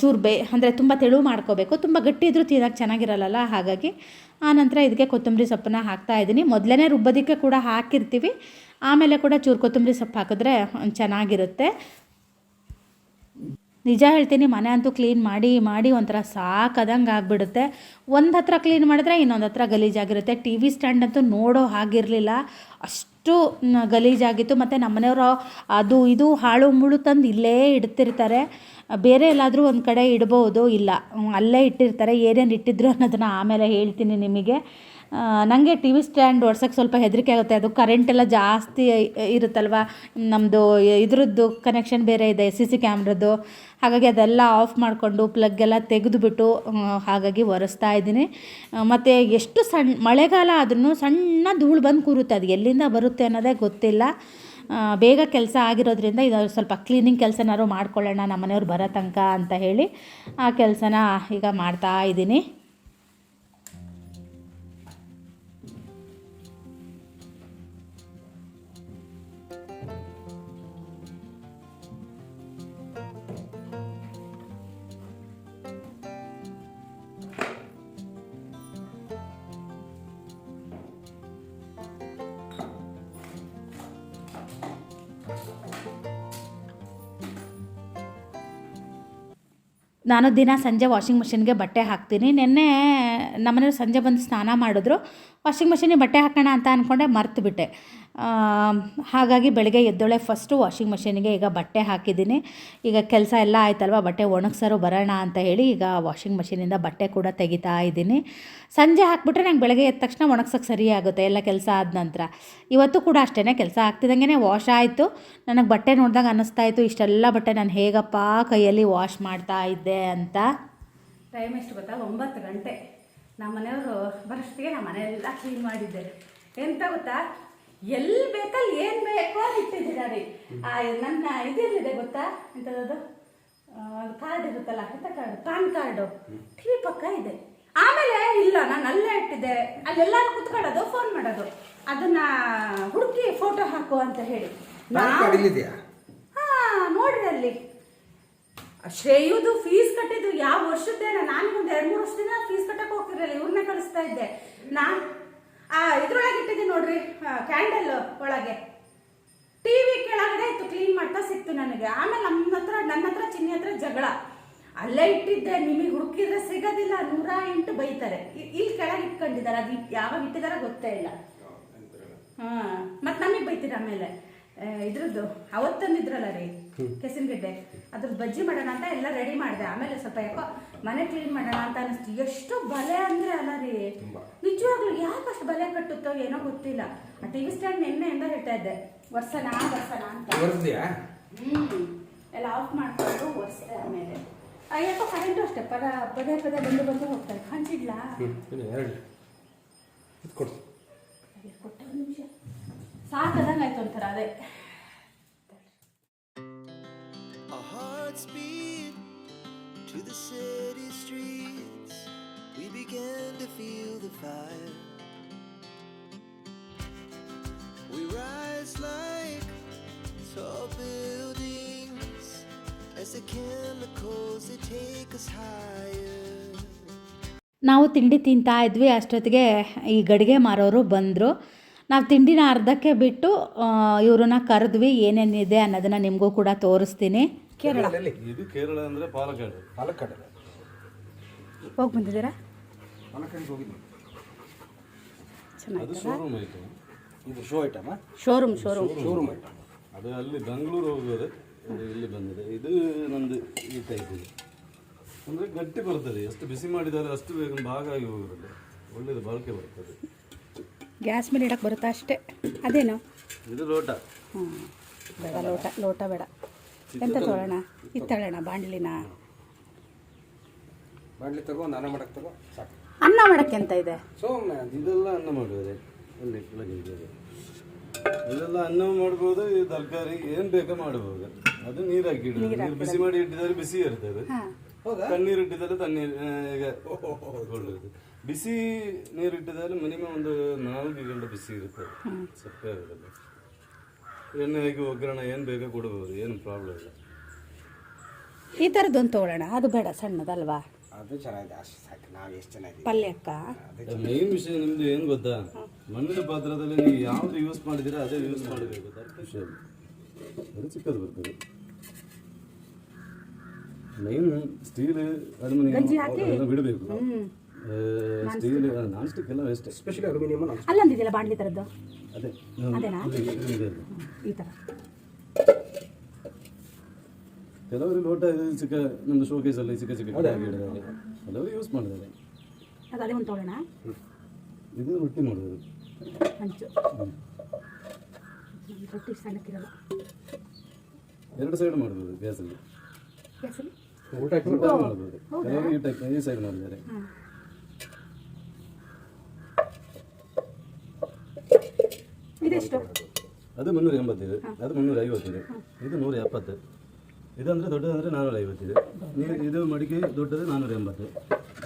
ಚೂರು ಅಂದರೆ ತುಂಬ ತೆಳು ಮಾಡ್ಕೋಬೇಕು, ತುಂಬ ಗಟ್ಟಿ ಇದ್ರೂ ತಿನ್ನೋಕ್ಕೆ ಚೆನ್ನಾಗಿರಲ್ಲ. ಹಾಗಾಗಿ ಆನಂತರ ಇದಕ್ಕೆ ಕೊತ್ತಂಬರಿ ಸೊಪ್ಪನ್ನ ಹಾಕ್ತಾಯಿದ್ದೀನಿ. ಮೊದಲೇ ರುಬ್ಬೋದಕ್ಕೆ ಕೂಡ ಹಾಕಿರ್ತೀವಿ, ಆಮೇಲೆ ಕೂಡ ಚೂರು ಕೊತ್ತಂಬರಿ ಸೊಪ್ಪು ಹಾಕಿದ್ರೆ ಚೆನ್ನಾಗಿರುತ್ತೆ. ನಿಜ ಹೇಳ್ತೀನಿ, ಮನೆ ಅಂತೂ ಕ್ಲೀನ್ ಮಾಡಿ ಒಂಥರ ಸಾಕಾದಂಗೆ ಆಗಿಬಿಡುತ್ತೆ. ಒಂದು ಹತ್ರ ಕ್ಲೀನ್ ಮಾಡಿದ್ರೆ ಇನ್ನೊಂದು ಹತ್ರ ಗಲೀಜಾಗಿರುತ್ತೆ. ಟಿ ವಿ ಸ್ಟ್ಯಾಂಡ್ ಅಂತೂ ನೋಡೋ ಹಾಗಿರಲಿಲ್ಲ, ಅಷ್ಟು ಗಲೀಜಾಗಿತ್ತು. ಮತ್ತು ನಮ್ಮನೆಯವರು ಅದು ಇದು ಹಾಳು ಮುಳು ತಂದು ಇಲ್ಲೇ ಇಡ್ತಿರ್ತಾರೆ. ಬೇರೆ ಎಲ್ಲಾದರೂ ಒಂದು ಕಡೆ ಇಡ್ಬೋದು, ಇಲ್ಲ ಅಲ್ಲೇ ಇಟ್ಟಿರ್ತಾರೆ. ಏನೇನು ಇಟ್ಟಿದ್ರು ಅನ್ನೋದನ್ನು ಆಮೇಲೆ ಹೇಳ್ತೀನಿ ನಿಮಗೆ. ನನಗೆ ಟಿ ವಿ ಸ್ಟ್ಯಾಂಡ್ ಒಡ್ಸೋಕ್ಕೆ ಸ್ವಲ್ಪ ಹೆದರಿಕೆ ಆಗುತ್ತೆ. ಅದು ಕರೆಂಟೆಲ್ಲ ಜಾಸ್ತಿ ಇರುತ್ತಲ್ವ, ನಮ್ಮದು ಇದ್ರದ್ದು ಕನೆಕ್ಷನ್ ಬೇರೆ ಇದೆ CC ಕ್ಯಾಮ್ರದ್ದು. ಹಾಗಾಗಿ ಅದೆಲ್ಲ ಆಫ್ ಮಾಡಿಕೊಂಡು ಪ್ಲಗ್ಗೆಲ್ಲ ತೆಗೆದುಬಿಟ್ಟು ಹಾಗಾಗಿ ಒರೆಸ್ತಾ ಇದ್ದೀನಿ. ಮತ್ತು ಎಷ್ಟು ಮಳೆಗಾಲ ಆದ್ರೂ ಸಣ್ಣ ಧೂಳು ಬಂದು ಕೂರುತ್ತೆ, ಅದು ಎಲ್ಲಿಂದ ಬರುತ್ತೆ ಅನ್ನೋದೇ ಗೊತ್ತಿಲ್ಲ. ಬೇಗ ಕೆಲಸ ಆಗಿರೋದ್ರಿಂದ ಇದು ಸ್ವಲ್ಪ ಕ್ಲೀನಿಂಗ್ ಕೆಲಸನಾದ್ರು ಮಾಡ್ಕೊಳ್ಳೋಣ ನಮ್ಮ ಮನೆಯವ್ರು ಬರೋ ತನಕ ಅಂತ ಹೇಳಿ ಆ ಕೆಲಸನ ಈಗ ಮಾಡ್ತಾ ಇದ್ದೀನಿ. ನಾನು ದಿನ ಸಂಜೆ ವಾಷಿಂಗ್ ಮಿಷಿನ್ಗೆ ಬಟ್ಟೆ ಹಾಕ್ತೀನಿ. ನೆನ್ನೆ ನಮ್ಮನೆಯವ್ರು ಸಂಜೆ ಬಂದು ಸ್ನಾನ ಮಾಡಿದ್ರು, ವಾಷಿಂಗ್ ಮಿಷಿನಿಗೆ ಬಟ್ಟೆ ಹಾಕೋಣ ಅಂತ ಅಂದ್ಕೊಂಡೆ, ಮರ್ತುಬಿಟ್ಟೆ. ಹಾಗಾಗಿ ಬೆಳಗ್ಗೆ ಎದ್ದೊಳೆ ಫಸ್ಟು ವಾಷಿಂಗ್ ಮಿಷಿನಿಗೆ ಈಗ ಬಟ್ಟೆ ಹಾಕಿದ್ದೀನಿ. ಈಗ ಕೆಲಸ ಎಲ್ಲ ಆಯ್ತಲ್ವ, ಬಟ್ಟೆ ಒಣಗ್ಸರು ಬರೋಣ ಅಂತ ಹೇಳಿ ಈಗ ವಾಷಿಂಗ್ ಮಿಷಿನಿಂದ ಬಟ್ಟೆ ಕೂಡ ತೆಗಿತಾ ಇದ್ದೀನಿ. ಸಂಜೆ ಹಾಕ್ಬಿಟ್ರೆ ನಂಗೆ ಬೆಳಗ್ಗೆ ಎದ್ದ ತಕ್ಷಣ ಒಣಗ್ಸೋಕ್ಕೆ ಸರಿ ಆಗುತ್ತೆ ಎಲ್ಲ ಕೆಲಸ ಆದ ನಂತರ. ಇವತ್ತು ಕೂಡ ಅಷ್ಟೇ, ಕೆಲಸ ಆಗ್ತಿದ್ದಂಗೆ ವಾಶ್ ಆಯಿತು. ನನಗೆ ಬಟ್ಟೆ ನೋಡಿದಾಗ ಅನ್ನಿಸ್ತಾ ಇತ್ತು ಇಷ್ಟೆಲ್ಲ ಬಟ್ಟೆ ನಾನು ಹೇಗಪ್ಪ ಕೈಯಲ್ಲಿ ವಾಶ್ ಮಾಡ್ತಾ ಇದ್ದೆ ಅಂತ. ಟೈಮ್ ಎಷ್ಟು ಗೊತ್ತಾ? 9 ಗಂಟೆ. ನಮ್ಮ ಮನೆಯವರು ಬರೋಷ್ಟಿಗೆ ನಮ್ಮ ಮನೆಯೆಲ್ಲ ಕ್ಲೀನ್ ಮಾಡಿದ್ದೆ. ಎಂತ ಗೊತ್ತಾ, ಎಲ್ಲಿ ಬೇಕಲ್ಲಿ ಏನು ಬೇಕೋ ಅಲ್ಲಿ ಇಟ್ಟಿದ್ದಾರೆ. ನನ್ನ ಇದಿರಲಿದೆ ಗೊತ್ತಾ, ಎಂಥದ್ದು ಕಾರ್ಡ್ ಇರುತ್ತಲ್ಲ, ಎಂಥ ಕಾರ್ಡು, ಪಾನ್ ಕಾರ್ಡು TV ಪಕ್ಕ ಇದೆ. ಆಮೇಲೆ ಇಲ್ಲ, ನಾನು ಅಲ್ಲೇ ಇಟ್ಟಿದ್ದೆ, ಅಲ್ಲೆಲ್ಲರೂ ಕುತ್ಕೊಳ್ಳೋದು, ಫೋನ್ ಮಾಡೋದು, ಅದನ್ನ ಹುಡುಕಿ ಫೋಟೋ ಹಾಕು ಅಂತ ಹೇಳಿ. ನೋಡ್ರಿ ಅಲ್ಲಿ ಶ್ರೇಯುದು ಫೀಸ್ ಕಟ್ಟಿದ್ದು ಯಾವ ವರ್ಷದ್ದೇನ, ನಾನು ಒಂದು 2-3 ವರ್ಷದಿಂದ ಫೀಸ್ ಕಟ್ಟಕ್ಕೆ ಹೋಗ್ತಿರಲಿಲ್ಲ, ಇವ್ರನ್ನೇ ಕಳಿಸ್ತಾ ಇದ್ದೆ. ನಾನು ಇದ್ರೊಳಗೆ ಇಟ್ಟಿದ್ದೀನಿ ನೋಡ್ರಿ, ಕ್ಯಾಂಡಲ್ ಒಳಗೆ, TV ಕೆಳಗಡೆ ಇತ್ತು, ಕ್ಲೀನ್ ಮಾಡ್ತಾ ಸಿಕ್ತು ನನಗೆ. ಆಮೇಲೆ ನನ್ನ ಹತ್ರ ಚಿನ್ನಿ ಹತ್ರ ಜಗಳ, ಅಲ್ಲೇ ಇಟ್ಟಿದ್ದೆ, ನಿಮಗೆ ಹುಡುಕಿದ್ರೆ ಸಿಗೋದಿಲ್ಲ, 108 ಬೈತಾರೆ. ಇಲ್ಲಿ ಕೆಳಗೆ ಇಟ್ಕೊಂಡಿದ್ದಾರೆ, ಅದು ಯಾವಾಗ ಇಟ್ಟಿದಾರ ಗೊತ್ತೇ ಇಲ್ಲ. ಮತ್ತೆ ನಮಗೆ ಬೈತೀರ ಆಮೇಲೆ. ಇದ್ರದ್ದು ಅವತ್ತಂದಿದ್ರಲ್ಲ ರೀ ಕೆಸಿನಗಡ್ಡೆ, ಅದ್ರದ್ದು ಬಜ್ಜಿ ಮಾಡೋಣ ಅಂತ ಎಲ್ಲ ರೆಡಿ ಮಾಡಿದೆ. ಆಮೇಲೆ ಸ್ವಲ್ಪ ಯಾಕೋ ಮನೆ ಕ್ಲೀನ್ ಮಾಡೋಣ ಅಂತ ಅನಿಸ್ತು. ಎಷ್ಟು ಬಲೆ ಅಂದರೆ ಅಲ್ಲ ರೀ, ನಿಜವಾಗ್ಲೂ ಯಾಕಷ್ಟು ಬಲೆ ಕಟ್ಟುತ್ತೋ ಏನೋ ಗೊತ್ತಿಲ್ಲ. ಆ TV ಸ್ಟ್ಯಾಂಡ್ ನಿನ್ನೆಯಿಂದ ಹೇಳ್ತಾ ಇದ್ದೆ, ಒರ್ಸೋಣ ಅಂತ. ಎಲ್ಲ ಆಫ್ ಮಾಡ್ಕೊಂಡು ಒರ್ಸಿದೆ. ಆಮೇಲೆ ಯಾಕೋ ಕರೆಂಟು ಅಷ್ಟೇ ಪದೇ ಬಂದು ಹೋಗ್ತಾರೆ. ಕಾಣಿಸಿಡ್ಲಾ? ಕೊಟ್ಟ ನಿಮಿಷ ಸಾಕದಂಗೆ ಆಯ್ತು ಒಂಥರ. ಅದೇ Our hearts beat to the city streets. We began to feel the fire. We rise like tall buildings as the chemicals they take us higher. ನಾವು ತಿಂಡಿ ತಿಂತಾ ಇದ್ವಿ, ಅಷ್ಟೊತ್ತಿಗೆ ಈ ಗಡಿಗೆ ಮಾರೋರು ಬಂದರು. ನಾವು ತಿಂಡಿನ ಅರ್ಧಕ್ಕೆ ಬಿಟ್ಟು ಇವ್ರನ್ನ ಕರೆದ್ವಿ. ಏನೇನಿದೆ ಅನ್ನೋದನ್ನು ನಿಮಗೂ ಕೂಡ ತೋರಿಸ್ತೀನಿ. ಕೇರಳ, ಇದು ಕೇರಳ ಅಂದರೆ ಪಾಲಕ್ಕಾಡ್. ಹೋಗಿ ಬಂದಿದ್ದೀರಾ? ಅದು ಶೋರೂಮ್ ಆಯಿತು, ಇದು ಶೋ ಐಟಮ್, ಶೋರೂಮ್ ಐಟಮ್. ಅದು ಅಲ್ಲಿ ಬೆಂಗಳೂರು ಹೋಗೋದು, ಅದು ಇಲ್ಲಿ ಬಂದಿದೆ. ಇದು ನಂದು ಈ ಟೈಪ್ ಇದೆ, ಅಂದರೆ ಗಟ್ಟಿ ಬರ್ತದೆ. ಎಷ್ಟು ಬಿಸಿ ಮಾಡಿದರೆ ಅಷ್ಟು ಬೇಗ ಭಾಗ ಆಗಿ ಹೋಗೋದಿಲ್ಲ, ಒಳ್ಳೆಯದು ಬಾಳಿಕೆ ಬರ್ತದೆ. ಗ್ಯಾಸ್ ಮೇಲೆ ಇಡಕ್ಕೆ ಬರುತ್ತಾ ಅಷ್ಟೇ. ಅದೇನು ಇದು ಲೋಟ? ಬೇಡ, ಲೋಟ ಬೇಡ. ಎಂತ ತೊಗೊಳ್ಳೋಣ? ಇದು ತಗೊಳ್ಳೋಣ, ಬಾಣಲಿಲಿ ತಗೋ, ಅನ್ನ ಮಾಡಕ್ಕೆ ತಗೋ, ಸಾಕು. ಅನ್ನ ಮಾಡಕ್ಕೆ ಎಂತ ಇದೆ? ಇದೆಲ್ಲ ಅನ್ನ ಮಾಡೋದು, ಅಲ್ಲಿ ಕೆಳಗಿದೆ. ಇದೆಲ್ಲ ಅನ್ನ ಮಾಡ್ಬೋದು, ತರಕಾರಿ ಏನು ಬೇಕೋ ಮಾಡ್ಬೋದು. ಅದು ನೀರು ಹಾಕಿ ಇಡೋದು. ನೀರು ಬಿಸಿ ಮಾಡಿ ಇಟ್ಟಿದ್ದಾರೆ, ಬಿಸಿ ಇರ್ತದೆ. ತಣ್ಣೀರು ಇಟ್ಟಿದ್ದಾರೆ, ತಣ್ಣೀರು ಈಗ ಒಳ್ಳೆಯದು. ಬಿಸಿ ನೀರು ಇಟ್ಟಿದ್ದಾರೆ ಮಿನಿಮಮ್ ಒಂದು 4 ಗಂಟೆ ಬಿಸಿ ಇರ್ತದೆ, ಸಪ್ಪೆ ಆಗೋದಿಲ್ಲ. ಎಣ್ಣೆ ಹಾಕಿ ಒಗ್ಗರಣೆ ಏನು ಬೇಗ ಕೊಡ್ಬೋದು, ಏನು ಪ್ರಾಬ್ಲಮ್ ಇಲ್ಲ. ಈ ಥರದ್ದೊಂದು ತೊಗೊಳ್ಳೋಣ, ಅದು ಬೇಡ, ಸಣ್ಣದಲ್ವಾ? ಅದು ಚೆನ್ನಾಗಿದೆ, ಅಷ್ಟು ಸಾಕು. ನಾವು ಎಷ್ಟು ಚೆನ್ನಾಗಿದೆ ಪಲ್ಯಕ್ಕ. ಮೇನ್ ವಿಷಯ ನಿಮ್ದು ಏನು ಗೊತ್ತಾ, ಮಣ್ಣಿನ ಪಾತ್ರದಲ್ಲಿ ನೀವು ಯಾವ್ದು ಯೂಸ್ ಮಾಡಿದ್ದೀರಾ ಅದೇ ಯೂಸ್ ಮಾಡಬೇಕು. ವಿಷಯ ಅದು ಚಿಕ್ಕದು ಬರ್ತದೆ. ಮೇನ್ ಸ್ಟೀಲ್, ಅಲ್ಯೂಮಿನಿಯಂ ಬಿಡಬೇಕು. ಸ್ಟೀಲ್, ನಾನ್ ಸ್ಟಿಕ್ ಎಲ್ಲ ವೇಸ್ಟ್. ಸ್ಪೆಷಲಿ ಅಲ್ಯೂಮಿನಿಯಂ ಅಲ್ಲೊಂದಿದೆಯಲ್ಲ ಬಾಣಲಿ ಥರದ್ದು, ಅದೇನಾ ಈ ಥರ. ಕೆಲವರು ಲೋಟ ಇದು ಚಿಕ್ಕ ನಮ್ಮದು ಶೋಕೇಸಲ್ಲಿ ಚಿಕ್ಕ ಚಿಕ್ಕ ಕೆಲವರು ಯೂಸ್ ಮಾಡಿದ್ದಾರೆ. ಅದೇ ಒಂದು ತೊಗೊಳ್ಳೋಣ. ಇದು ರೊಟ್ಟಿ ಮಾಡೋದು. ಹಂಚು ರೊಟ್ಟಿ ಸಣ್ಣಕ್ಕಿರಲ್ಲ. 2 ಸೈಡ್ ಮಾಡ್ಬೋದು ಗ್ಯಾಸಲ್ಲಿ. ಗ್ಯಾಸಲ್ಲಿ ಊಟ ಮಾಡ್ಬೋದು. ಕೆಲವರು ಈ ಸೈಡ್ ಮಾಡಿದ್ದಾರೆ. ಇದೆಷ್ಟು? ಅದು 380 ಇದೆ, ಅದು 350 ಇದೆ, ಇದು 170. ಇದಂದರೆ ದೊಡ್ಡದಂದರೆ 450 ಇದೆ. ಇದು ಮಡಿಕೆ ದೊಡ್ಡದು 480.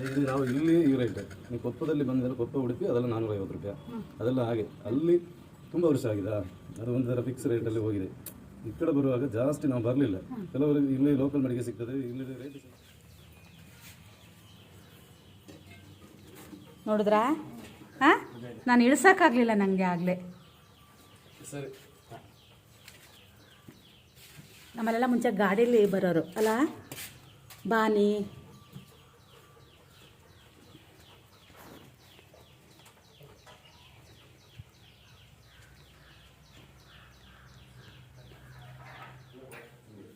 ಇದು ನಾವು ಇಲ್ಲಿ ಈ ರೇಟ್. ನೀವು ಕೊಪ್ಪದಲ್ಲಿ ಬಂದರೆ ಕೊಪ್ಪ ಉಡುಪಿ ಅದೆಲ್ಲ 450 ರೂಪಾಯಿ. ಅದೆಲ್ಲ ಹಾಗೆ ಅಲ್ಲಿ ತುಂಬ ವರ್ಷ ಆಗಿದೆ. ಅದು ಒಂದು ಥರ ಫಿಕ್ಸ್ ರೇಟಲ್ಲಿ ಹೋಗಿದೆ. ಈ ಕಡೆ ಬರುವಾಗ ಜಾಸ್ತಿ ನಾವು ಬರಲಿಲ್ಲ. ಕೆಲವರು ಇಲ್ಲಿ ಲೋಕಲ್ ಮಡಿಕೆ ಸಿಗ್ತದೆ, ಇಲ್ಲಿ ರೇಟ್ ನೋಡಿದ್ರಾ? ಹಾಂ, ನಾನು ಇಳಿಸೋಕ್ಕಾಗಲಿಲ್ಲ ನನಗೆ ಆಗಲೇ. ಸರಿ. ನಮ್ಮಲ್ಲೆಲ್ಲ ಮುಂಚೆ ಗಾಡೀಲಿ ಬರೋರು ಅಲ್ಲ, ಬಾನಿ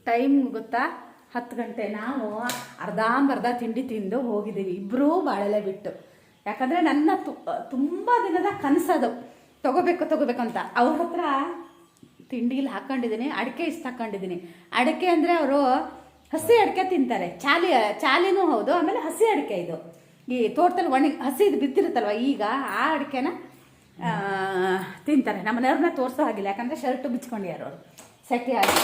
ಟೈಮ್ ಗೊತ್ತಾ? 10 ಗಂಟೆ. ನಾವು ಅರ್ಧಾಂಬರ್ಧ ತಿಂಡಿ ತಿಂದು ಹೋಗಿದ್ದೀವಿ, ಇಬ್ಬರೂ ಬಾಳೆಲೆ ಬಿಟ್ಟು. ಯಾಕಂದರೆ ನನ್ನ ತುಂಬ ದಿನದ ಕನಸದು ತೊಗೋಬೇಕು ಅಂತ. ಅವ್ರ ಹತ್ರ ತಿಂಡಿಲಿ ಹಾಕ್ಕೊಂಡಿದ್ದೀನಿ, ಅಡಿಕೆ ಇಷ್ಟು ಹಾಕ್ಕೊಂಡಿದ್ದೀನಿ. ಅಡಿಕೆ ಅಂದರೆ ಅವರು ಹಸಿ ಅಡಿಕೆ ತಿಂತಾರೆ, ಚಾಲಿನೂ ಹೌದು, ಆಮೇಲೆ ಹಸಿ ಅಡಿಕೆ. ಇದು ಈ ತೋಟದಲ್ಲಿ ಹಸಿ ಇದು ಬಿದ್ದಿರುತ್ತಲ್ವ, ಈಗ ಆ ಅಡಿಕೆನ ತಿಂತಾರೆ. ನಮ್ಮ ಮನೆಯವ್ರನ್ನ ತೋರಿಸೋ ಹಾಗಿಲ್ಲ, ಯಾಕಂದರೆ ಶರ್ಟು ಬಿಚ್ಕೊಂಡಿದ್ದಾರೆ ಅವರು ಸೆಕೆ ಆಗಿ.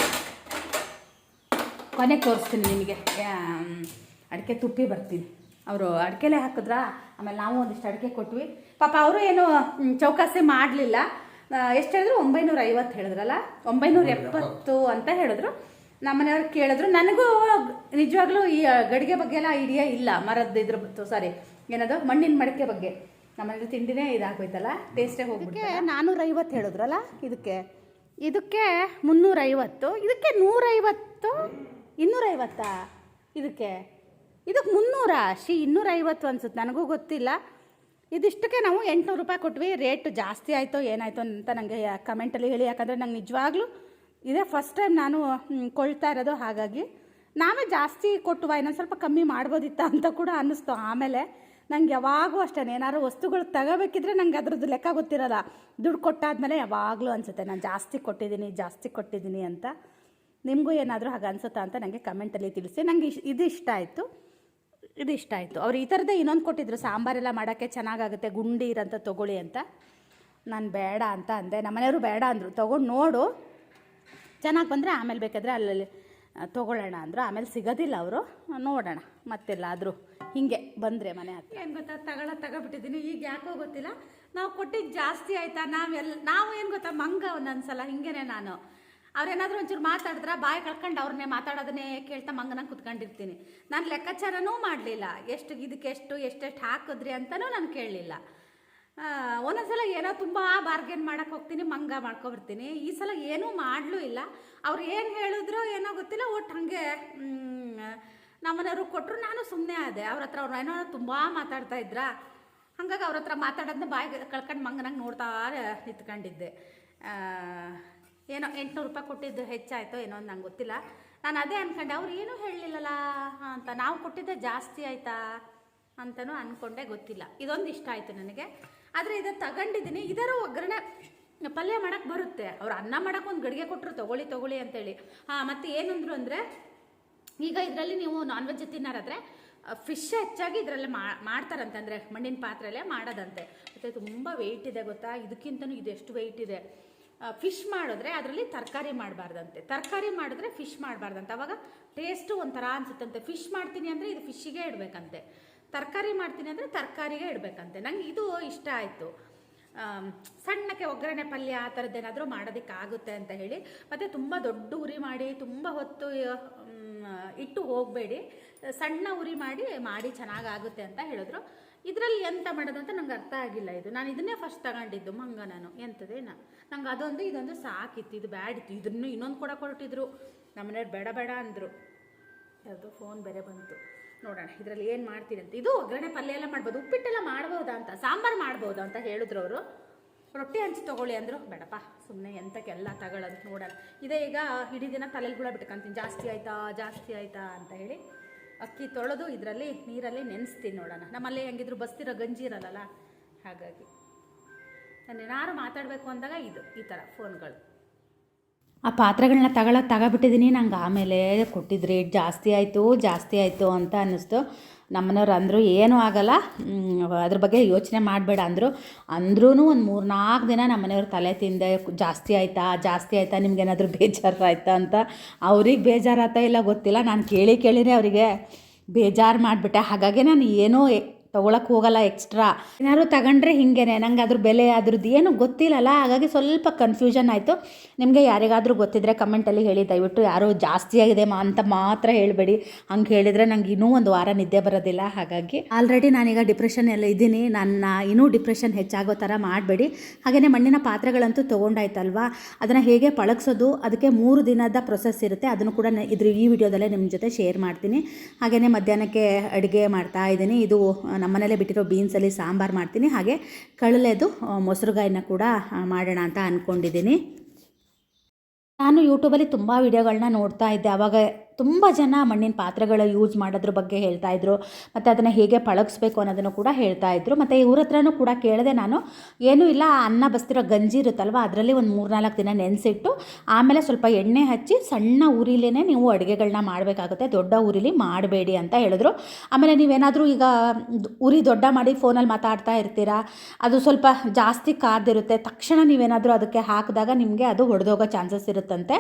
ಕೊನೆಗೆ ತೋರಿಸ್ತೀನಿ ನಿಮಗೆ, ಅಡಿಕೆ ತುಪ್ಪಿ ಬರ್ತೀನಿ. ಅವರು ಅಡಿಕೆಲೇ ಹಾಕಿದ್ರಾ, ಆಮೇಲೆ ನಾವು ಒಂದಿಷ್ಟು ಅಡಿಕೆ ಕೊಟ್ವಿ. ಪಾಪ ಅವರು ಏನು ಚೌಕಾಸಿ ಮಾಡಲಿಲ್ಲ. ಎಷ್ಟು ಹೇಳಿದ್ರು? 950 ಹೇಳಿದ್ರಲ್ಲ, 970 ಅಂತ ಹೇಳಿದ್ರು. ನಮ್ಮ ಮನೆಯವ್ರು ಕೇಳಿದ್ರು. ನನಗೂ ನಿಜವಾಗ್ಲೂ ಈ ಗಡಿಗೆ ಬಗ್ಗೆ ಎಲ್ಲ ಐಡಿಯಾ ಇಲ್ಲ, ಮರದ್ದು ಇದ್ರ ಸಾರಿ ಏನದು ಮಣ್ಣಿನ ಮಡಿಕೆ ಬಗ್ಗೆ. ನಮ್ಮನೇಲಿ ತಿಂಡಿನೇ ಇದಾಗೋಯ್ತಲ್ಲ, ಟೇಸ್ಟೇ ಹೋಗ್ಬಿಟ್ಟು. 450 ಹೇಳಿದ್ರಲ್ಲ, ಇದಕ್ಕೆ 350, ಇದಕ್ಕೆ 150, 250. ಇದಕ್ಕೆ 300, 250 ಅನ್ಸುತ್ತೆ, ನನಗೂ ಗೊತ್ತಿಲ್ಲ. ಇದಿಷ್ಟಕ್ಕೆ ನಾವು 800 ರೂಪಾಯಿ ಕೊಟ್ವಿ. ರೇಟ್ ಜಾಸ್ತಿ ಆಯಿತು ಏನಾಯಿತು ಅಂತ ನನಗೆ ಕಮೆಂಟಲ್ಲಿ ಹೇಳಿ. ಯಾಕಂದರೆ ನಂಗೆ ನಿಜವಾಗ್ಲೂ ಇದೇ ಫಸ್ಟ್ ಟೈಮ್ ನಾನು ಕೊಳ್ತಾ ಇರೋದು. ಹಾಗಾಗಿ ನಾವೇ ಜಾಸ್ತಿ ಕೊಟ್ಟುವ, ಇನ್ನೊಂದು ಸ್ವಲ್ಪ ಕಮ್ಮಿ ಮಾಡ್ಬೋದಿತ್ತ ಅಂತ ಕೂಡ ಅನ್ನಿಸ್ತು. ಆಮೇಲೆ ನಂಗೆ ಯಾವಾಗೂ ಅಷ್ಟೇ, ಏನಾದ್ರು ವಸ್ತುಗಳು ತಗೋಬೇಕಿದ್ರೆ ನಂಗೆ ಅದ್ರದ್ದು ಲೆಕ್ಕ ಗೊತ್ತಿರೋಲ್ಲ. ದುಡ್ಡು ಕೊಟ್ಟಾದ್ಮೇಲೆ ಯಾವಾಗಲೂ ಅನಿಸುತ್ತೆ ನಾನು ಜಾಸ್ತಿ ಕೊಟ್ಟಿದ್ದೀನಿ ಅಂತ. ನಿಮಗೂ ಏನಾದರೂ ಹಾಗೆ ಅನಿಸುತ್ತಾ ಅಂತ ನನಗೆ ಕಮೆಂಟಲ್ಲಿ ತಿಳಿಸಿ. ನನಗೆ ಇದು ಇಷ್ಟ ಆಯಿತು. ಅವ್ರು ಈ ಥರದ್ದೇ ಇನ್ನೊಂದು ಕೊಟ್ಟಿದ್ರು, ಸಾಂಬಾರೆಲ್ಲ ಮಾಡೋಕ್ಕೆ ಚೆನ್ನಾಗಾಗುತ್ತೆ, ಗುಂಡಿ ಇರೋಂಥ ತೊಗೊಳ್ಳಿ ಅಂತ. ನಾನು ಬೇಡ ಅಂತ ಅಂದೆ. ನಮ್ಮನೆಯವರು ಬೇಡ ಅಂದರು. ತೊಗೊಂಡು ನೋಡು, ಚೆನ್ನಾಗಿ ಬಂದರೆ ಆಮೇಲೆ ಬೇಕಾದರೆ ಅಲ್ಲಿ ತೊಗೊಳ್ಳೋಣ ಅಂದರು. ಆಮೇಲೆ ಸಿಗೋದಿಲ್ಲ ಅವರು, ನೋಡೋಣ ಮತ್ತೆಲ್ಲಾದರೂ ಹೀಗೆ ಬಂದರೆ ಮನೆ ಹತ್ರ. ಏನು ಗೊತ್ತಾ, ತಗೊಬಿಟ್ಟಿದ್ದೀನಿ. ಈಗ ಯಾಕೋ ಗೊತ್ತಿಲ್ಲ, ನಾವು ಕೊಟ್ಟಿದ್ದು ಜಾಸ್ತಿ ಆಯಿತಾ. ನಾವು ಏನು ಗೊತ್ತಾ, ಮಂಗ ಒಂದೊಂದು ಸಲ ಹಿಂಗೇನೆ. ನಾನು ಅವ್ರೇನಾದರೂ ಒಂಚೂರು ಮಾತಾಡಿದ್ರೆ ಬಾಯಿ ಕಳ್ಕೊಂಡು ಅವ್ರನ್ನೇ ಮಾತಾಡೋದನ್ನೇ ಕೇಳ್ತಾ ಮಂಗನಾಗ ಕುತ್ಕೊಂಡಿರ್ತೀನಿ. ನಾನು ಲೆಕ್ಕಾಚಾರನೂ ಮಾಡಲಿಲ್ಲ, ಎಷ್ಟೆಷ್ಟು ಹಾಕಿದ್ರಿ ಅಂತಲೂ ನಾನು ಕೇಳಲಿಲ್ಲ. ಒಂದೊಂದ್ಸಲ ಏನೋ ತುಂಬ ಬಾರ್ಗೇನ್ ಮಾಡೋಕ್ಕೆ ಹೋಗ್ತೀನಿ, ಮಂಗ ಮಾಡ್ಕೊಬರ್ತೀನಿ. ಈ ಸಲ ಏನೂ ಮಾಡಲೂ ಇಲ್ಲ. ಅವ್ರು ಏನು ಹೇಳಿದ್ರು ಏನೋ ಗೊತ್ತಿಲ್ಲ, ಒಟ್ಟು ಹಾಗೆ ನಮ್ಮನೆಯವರು ಕೊಟ್ಟರು. ನಾನು ಸುಮ್ಮನೆ ಆದೆ. ಅವ್ರ ಹತ್ರ ಅವ್ರು ಏನೋ ತುಂಬ ಮಾತಾಡ್ತಾ ಇದ್ರಾ, ಹಾಗಾಗಿ ಅವ್ರ ಹತ್ರ ಮಾತಾಡೋದನ್ನ ಬಾಯಿ ಕಳ್ಕೊಂಡು ಮಂಗನಾಗ ನೋಡ್ತಾ ನಿಂತ್ಕೊಂಡಿದ್ದೆ. ಏನೋ 800 ರೂಪಾಯಿ ಕೊಟ್ಟಿದ್ದು ಹೆಚ್ಚಾಯಿತೋ ಏನೋ ನಂಗೆ ಗೊತ್ತಿಲ್ಲ. ನಾನು ಅದೇ ಅಂದ್ಕೊಂಡೆ, ಅವ್ರು ಏನೂ ಹೇಳಲಿಲ್ಲಲ್ಲ ಅಂತ. ನಾವು ಕೊಟ್ಟಿದ್ದೆ ಜಾಸ್ತಿ ಆಯಿತಾ ಅಂತಲೂ ಅಂದ್ಕೊಂಡೆ, ಗೊತ್ತಿಲ್ಲ. ಇದೊಂದು ಇಷ್ಟ ಆಯಿತು ನನಗೆ. ಆದರೆ ಇದು ತಗೊಂಡಿದ್ದೀನಿ. ಇದರ ಒಗ್ಗರಣೆ ಪಲ್ಯ ಮಾಡೋಕ್ಕೆ ಬರುತ್ತೆ. ಅವ್ರು ಅನ್ನ ಮಾಡೋಕ್ಕೆ ಒಂದು ಗಡಿಗೆ ಕೊಟ್ಟರು, ತೊಗೊಳ್ಳಿ ಅಂತೇಳಿ. ಮತ್ತು ಏನಂದ್ರು ಅಂದರೆ, ಈಗ ಇದರಲ್ಲಿ ನೀವು ನಾನ್ ವೆಜ್ ತಿನ್ನೋರಾದರೆ ಫಿಶ್ ಹೆಚ್ಚಾಗಿ ಇದರಲ್ಲೇ ಮಾಡ್ತಾರಂತಂದರೆ ಮಣ್ಣಿನ ಪಾತ್ರೆಯಲ್ಲೇ ಮಾಡೋದಂತೆ. ಮತ್ತು ತುಂಬ ವೆಯ್ಟ್ ಇದೆ ಗೊತ್ತಾ, ಇದಕ್ಕಿಂತನೂ ಇದು ಎಷ್ಟು ವೆಯ್ಟ್ ಇದೆ. ಫಿಶ್ ಮಾಡಿದ್ರೆ ಅದರಲ್ಲಿ ತರಕಾರಿ ಮಾಡಬಾರ್ದಂತೆ, ತರಕಾರಿ ಮಾಡಿದ್ರೆ ಫಿಶ್ ಮಾಡಬಾರ್ದಂತೆ. ಅವಾಗ ಟೇಸ್ಟು ಒಂಥರ ಅನಿಸುತ್ತಂತೆ. ಫಿಶ್ ಮಾಡ್ತೀನಿ ಅಂದರೆ ಇದು ಫಿಶ್ಶಿಗೆ ಇಡಬೇಕಂತೆ, ತರಕಾರಿ ಮಾಡ್ತೀನಿ ಅಂದರೆ ತರಕಾರಿಗೆ ಇಡಬೇಕಂತೆ. ನಂಗೆ ಇದು ಇಷ್ಟ ಆಯಿತು. ಸಣ್ಣಕ್ಕೆ ಒಗ್ಗರಣೆ ಪಲ್ಯ ಆ ಥರದ್ದೇನಾದರೂ ಮಾಡೋದಕ್ಕಾಗುತ್ತೆ ಅಂತ ಹೇಳಿ. ಮತ್ತು ತುಂಬ ದೊಡ್ಡ ಉರಿ ಮಾಡಿ ತುಂಬ ಹೊತ್ತು ಇಟ್ಟು ಹೋಗಬೇಡಿ, ಸಣ್ಣ ಉರಿ ಮಾಡಿ ಚೆನ್ನಾಗಾಗುತ್ತೆ ಅಂತ ಹೇಳಿದ್ರು. ಇದರಲ್ಲಿ ಎಂತ ಮಾಡೋದು ಅಂತ ನಂಗೆ ಅರ್ಥ ಆಗಿಲ್ಲ. ನಾನು ಇದನ್ನೇ ಫಸ್ಟ್ ತಗೊಂಡಿದ್ದು ಮಂಗ. ನಾನು ಎಂಥದೇನ ನಂಗೆ ಅದೊಂದು ಇದೊಂದು ಸಾಕಿತ್ತು, ಇದು ಬ್ಯಾಡಿತ್ತು. ಇದನ್ನು ಇನ್ನೊಂದು ಕೂಡ ಕೊಟ್ಟಿದ್ರು. ನಮ್ಮನೆಯವ್ರು ಬೇಡ ಅಂದರು. ಅದು ಫೋನ್ ಬೇರೆ ಬಂತು. ನೋಡೋಣ ಇದರಲ್ಲಿ ಏನು ಮಾಡ್ತೀನಿ ಅಂತ. ಇದು ಒಗ್ಗರಣೆ ಪಲ್ಯ ಎಲ್ಲ ಮಾಡ್ಬೋದು, ಉಪ್ಪಿಟ್ಟೆಲ್ಲ ಮಾಡ್ಬೋದಾ ಅಂತ, ಸಾಂಬಾರು ಮಾಡ್ಬೋದು ಅಂತ ಹೇಳಿದ್ರು ಅವರು. ರೊಟ್ಟಿ ಹಂಚಿ ತೊಗೊಳ್ಳಿ ಅಂದರು. ಬೇಡಪ್ಪ ಸುಮ್ಮನೆ ಎಂತಕ್ಕೆಲ್ಲ ತಗೊಳ್ಳೋದು, ನೋಡೋಣ. ಇದೇ ಈಗ ಇಡೀ ದಿನ ತಲೆಗೆ ಹುಳ ಬಿಟ್ಕೊಂತೀನಿ, ಜಾಸ್ತಿ ಆಯಿತಾ ಅಂತ ಹೇಳಿ. ಅಕ್ಕಿ ತೊಳೆದು ಇದರಲ್ಲಿ ನೀರಲ್ಲಿ ನೆನೆಸ್ತೀನಿ, ನೋಡೋಣ. ನಮ್ಮಲ್ಲಿ ಹೆಂಗಿದ್ರು ಬಸ್ತಿರೋ ಗಂಜಿ ಇರಲ್ಲ ಹಾಗಾಗಿ ನಾನು ಏನಾದ್ರು ಮಾತಾಡಬೇಕು ಅಂದಾಗ ಈ ಥರ ಫೋನ್ಗಳು. ಆ ಪಾತ್ರೆಗಳನ್ನ ತಗೊಬಿಟ್ಟಿದ್ದೀನಿ. ನಂಗೆ ಆಮೇಲೆ ಕೊಟ್ಟಿದ್ದು ರೇಟ್ ಜಾಸ್ತಿ ಆಯಿತು ಅಂತ ಅನ್ನಿಸ್ತು. ನಮ್ಮನೆಯವ್ರು ಅಂದರು ಏನೂ ಆಗಲ್ಲ, ಅದ್ರ ಬಗ್ಗೆ ಯೋಚನೆ ಮಾಡಬೇಡ ಅಂದರು. ಒಂದು 3-4 ದಿನ ನಮ್ಮನೆಯವ್ರು ತಲೆ ತಿಂದೆ, ಜಾಸ್ತಿ ಆಯಿತಾ ನಿಮ್ಗೇನಾದರೂ ಬೇಜಾರಾಯ್ತಾ ಅಂತ. ಅವ್ರಿಗೆ ಬೇಜಾರಾಯ್ತಾ ಇಲ್ಲ ಗೊತ್ತಿಲ್ಲ, ನಾನು ಕೇಳಿನೇ ಅವರಿಗೆ ಬೇಜಾರು ಮಾಡಿಬಿಟ್ಟೆ. ಹಾಗಾಗಿ ನಾನು ಏನೂ ತೊಗೊಳಕ್ಕೆ ಹೋಗಲ್ಲ ಎಕ್ಸ್ಟ್ರಾ. ಏನಾದ್ರು ತಗೊಂಡ್ರೆ ಹಿಂಗೇನೆ, ನಂಗೆ ಅದ್ರ ಬೆಲೆ ಅದ್ರದ್ದು ಏನು ಗೊತ್ತಿಲ್ಲಲ್ಲ, ಹಾಗಾಗಿ ಸ್ವಲ್ಪ ಕನ್ಫ್ಯೂಷನ್ ಆಯಿತು. ನಿಮಗೆ ಯಾರಿಗಾದರೂ ಗೊತ್ತಿದ್ದರೆ ಕಮೆಂಟಲ್ಲಿ ಹೇಳಿ, ದಯವಿಟ್ಟು ಯಾರು ಜಾಸ್ತಿ ಆಗಿದೆ ಅಂತ ಮಾತ್ರ ಹೇಳಬೇಡಿ. ಹಂಗೆ ಹೇಳಿದರೆ ನಂಗೆ ಇನ್ನೂ 1 ವಾರ ನಿದ್ದೆ ಬರೋದಿಲ್ಲ. ಹಾಗಾಗಿ ಆಲ್ರೆಡಿ ನಾನೀಗ ಡಿಪ್ರೆಷನ್ ಎಲ್ಲ ಇದ್ದೀನಿ, ಇನ್ನೂ ಡಿಪ್ರೆಷನ್ ಹೆಚ್ಚಾಗೋ ಥರ ಮಾಡಬೇಡಿ. ಹಾಗೆಯೇ ಮಣ್ಣಿನ ಪಾತ್ರೆಗಳಂತೂ ತೊಗೊಂಡಾಯ್ತಲ್ವಾ, ಅದನ್ನು ಹೇಗೆ ಪಳಗಿಸೋದು, ಅದಕ್ಕೆ 3 ದಿನದ ಪ್ರೊಸೆಸ್ ಇರುತ್ತೆ. ಅದನ್ನು ಕೂಡ ಈ ವಿಡಿಯೋದಲ್ಲೇ ನಿಮ್ಮ ಜೊತೆ ಶೇರ್ ಮಾಡ್ತೀನಿ. ಹಾಗೆಯೇ ಮಧ್ಯಾಹ್ನಕ್ಕೆ ಅಡುಗೆ ಮಾಡ್ತಾ ಇದ್ದೀನಿ. ಇದು ನಮ್ಮನೇಲೆ ಬಿಟ್ಟಿರೋ ಬೀನ್ಸಲ್ಲಿ ಸಾಂಬಾರು ಮಾಡ್ತೀನಿ. ಹಾಗೆ ಕಳಲೆದು ಮೊಸರುಗಾಯಿನ ಕೂಡ ಮಾಡೋಣ ಅಂತ ಅಂದ್ಕೊಂಡಿದ್ದೀನಿ. ನಾನು ಯೂಟ್ಯೂಬಲ್ಲಿ ತುಂಬ ವೀಡಿಯೋಗಳನ್ನ ನೋಡ್ತಾ ಇದ್ದೆ. ಆವಾಗ ತುಂಬ ಜನ ಮಣ್ಣಿನ ಪಾತ್ರೆಗಳು ಯೂಸ್ ಮಾಡೋದ್ರ ಬಗ್ಗೆ ಹೇಳ್ತಾಯಿದ್ರು, ಮತ್ತು ಅದನ್ನು ಹೇಗೆ ಪಳಗಿಸ್ಬೇಕು ಅನ್ನೋದನ್ನು ಕೂಡ ಹೇಳ್ತಾಯಿದ್ರು. ಮತ್ತು ಇವ್ರ ಹತ್ರನೂ ಕೂಡ ಕೇಳಿದೆ ನಾನು. ಏನೂ ಇಲ್ಲ, ಅನ್ನ ಬಸ್ತಿರೋ ಗಂಜಿ ಇರುತ್ತಲ್ವ, ಅದರಲ್ಲಿ ಒಂದು 3-4 ದಿನ ನೆನೆಸಿಟ್ಟು ಆಮೇಲೆ ಸ್ವಲ್ಪ ಎಣ್ಣೆ ಹಚ್ಚಿ ಸಣ್ಣ ಉರಿಲೇ ನೀವು ಅಡುಗೆಗಳನ್ನ ಮಾಡಬೇಕಾಗುತ್ತೆ, ದೊಡ್ಡ ಉರಿಲಿ ಮಾಡಬೇಡಿ ಅಂತ ಹೇಳಿದ್ರು. ಆಮೇಲೆ ನೀವೇನಾದರೂ ಈಗ ಉರಿ ದೊಡ್ಡ ಮಾಡಿ ಫೋನಲ್ಲಿ ಮಾತಾಡ್ತಾ ಇರ್ತೀರಾ, ಅದು ಸ್ವಲ್ಪ ಜಾಸ್ತಿ ಕಾದಿರುತ್ತೆ, ತಕ್ಷಣ ನೀವೇನಾದರೂ ಅದಕ್ಕೆ ಹಾಕಿದಾಗ ನಿಮಗೆ ಅದು ಹೊಡೆದೋಗೋ ಚಾನ್ಸಸ್ ಇರುತ್ತಂತೆ.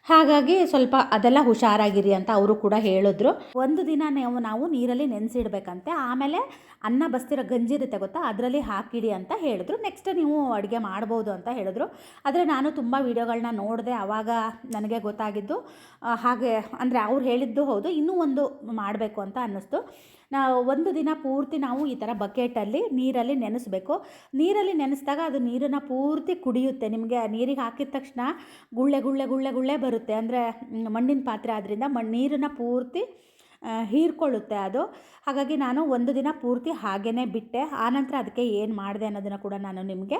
ಹಾಗಾಗಿ ಸ್ವಲ್ಪ ಅದೆಲ್ಲ ಹುಷಾರಾಗಿರಿ ಅಂತ ಅವರು ಕೂಡ ಹೇಳಿದ್ರು. 1 ದಿನ ನಾವು ನೀರಲ್ಲಿ ನೆನೆಸಿಡ್ಬೇಕಂತೆ, ಆಮೇಲೆ ಅನ್ನ ಬಸ್ತಿರೋ ಗಂಜಿ ಇರುತ್ತೆ ಗೊತ್ತಾ, ಅದರಲ್ಲಿ ಹಾಕಿಡಿ ಅಂತ ಹೇಳಿದ್ರು. ನೆಕ್ಸ್ಟ್ ನೀವು ಅಡುಗೆ ಮಾಡ್ಬೋದು ಅಂತ ಹೇಳಿದ್ರು. ಆದರೆ ನಾನು ತುಂಬ ವೀಡಿಯೋಗಳನ್ನ ನೋಡಿದೆ, ಆವಾಗ ನನಗೆ ಗೊತ್ತಾಗಿದ್ದು ಹಾಗೆ ಅಂದರೆ ಅವ್ರು ಹೇಳಿದ್ದು ಹೌದು, ಇನ್ನೂ ಒಂದು ಮಾಡಬೇಕು ಅಂತ ಅನ್ನಿಸ್ತು. 1 ದಿನ ಪೂರ್ತಿ ನಾವು ಈ ಥರ ಬಕೆಟಲ್ಲಿ ನೀರಲ್ಲಿ ನೆನೆಸ್ಬೇಕು. ನೀರಲ್ಲಿ ನೆನೆಸಿದಾಗ ಅದು ನೀರನ್ನು ಪೂರ್ತಿ ಕುಡಿಯುತ್ತೆ. ನಿಮಗೆ ನೀರಿಗೆ ಹಾಕಿದ ತಕ್ಷಣ ಗುಳ್ಳೆ ಬರುತ್ತೆ. ಅಂದರೆ ಮಣ್ಣಿನ ಪಾತ್ರೆ ಆದ್ದರಿಂದ ನೀರನ್ನು ಪೂರ್ತಿ ಹೀರ್ಕೊಳ್ಳುತ್ತೆ ಅದು. ಹಾಗಾಗಿ ನಾನು 1 ದಿನ ಪೂರ್ತಿ ಹಾಗೇ ಬಿಟ್ಟೆ. ಆನಂತರ ಅದಕ್ಕೆ ಏನು ಮಾಡಿದೆ ಅನ್ನೋದನ್ನು ಕೂಡ ನಾನು ನಿಮಗೆ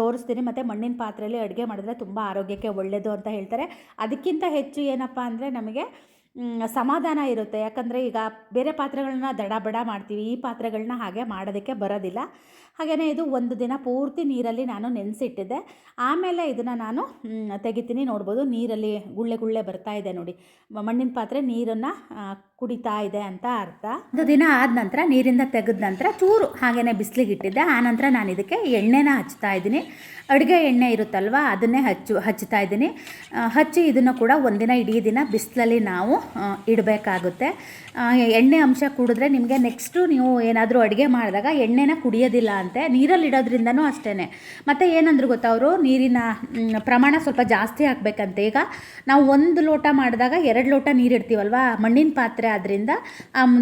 ತೋರಿಸ್ತೀನಿ. ಮತ್ತು ಮಣ್ಣಿನ ಪಾತ್ರೆಯಲ್ಲಿ ಅಡುಗೆ ಮಾಡಿದ್ರೆ ತುಂಬ ಆರೋಗ್ಯಕ್ಕೆ ಒಳ್ಳೆಯದು ಅಂತ ಹೇಳ್ತಾರೆ. ಅದಕ್ಕಿಂತ ಹೆಚ್ಚು ಏನಪ್ಪ ಅಂದರೆ ನಮಗೆ ಸಮಾಧಾನ ಇರುತ್ತೆ. ಯಾಕಂದರೆ ಈಗ ಬೇರೆ ಪಾತ್ರೆಗಳನ್ನ ದಡ ಮಾಡ್ತೀವಿ, ಈ ಪಾತ್ರೆಗಳನ್ನ ಹಾಗೆ ಮಾಡೋದಕ್ಕೆ ಬರೋದಿಲ್ಲ. ಹಾಗೆಯೇ ಇದು 1 ದಿನ ಪೂರ್ತಿ ನೀರಲ್ಲಿ ನಾನು ನೆನೆಸಿಟ್ಟಿದ್ದೆ. ಆಮೇಲೆ ಇದನ್ನು ನಾನು ತೆಗಿತೀನಿ. ನೋಡ್ಬೋದು ನೀರಲ್ಲಿ ಗುಳ್ಳೆ ಬರ್ತಾ ಇದೆ ನೋಡಿ, ಮಣ್ಣಿನ ಪಾತ್ರೆ ನೀರನ್ನು ಕುಡಿತಾ ಇದೆ ಅಂತ ಅರ್ಥ. 1 ದಿನ ಆದ ನಂತರ ನೀರಿಂದ ತೆಗೆದ ನಂತರ ಚೂರು ಹಾಗೆಯೇ ಬಿಸಿಲಿಗೆ ಇಟ್ಟಿದ್ದೆ. ಆನಂತರ ನಾನು ಇದಕ್ಕೆ ಎಣ್ಣೆನ ಹಚ್ತಾ ಇದ್ದೀನಿ. ಅಡುಗೆ ಎಣ್ಣೆ ಇರುತ್ತಲ್ವ, ಅದನ್ನೇ ಹಚ್ತಾ ಇದ್ದೀನಿ. ಹಚ್ಚಿ ಇದನ್ನು ಕೂಡ 1 ದಿನ ಇಡೀ ದಿನ ಬಿಸಿಲಲ್ಲಿ ನಾವು ಇಡಬೇಕಾಗುತ್ತೆ. ಎಣ್ಣೆ ಅಂಶ ಕುಡಿದ್ರೆ ನಿಮಗೆ ನೆಕ್ಸ್ಟು ನೀವು ಏನಾದರೂ ಅಡುಗೆ ಮಾಡಿದಾಗ ಎಣ್ಣೆನ ಕುಡಿಯೋದಿಲ್ಲ ಅಂತೆ. ನೀರಲ್ಲಿ ಇಡೋದ್ರಿಂದನೂ ಅಷ್ಟೇ. ಮತ್ತು ಏನಂದ್ರು ಗೊತ್ತಾ ಅವರು, ನೀರಿನ ಪ್ರಮಾಣ ಸ್ವಲ್ಪ ಜಾಸ್ತಿ ಹಾಕಬೇಕಂತೆ. ಈಗ ನಾವು 1 ಲೋಟ ಮಾಡಿದಾಗ 2 ಲೋಟ ನೀರು ಇಡ್ತೀವಲ್ವ, ಮಣ್ಣಿನ ಪಾತ್ರೆ ಆದ್ದರಿಂದ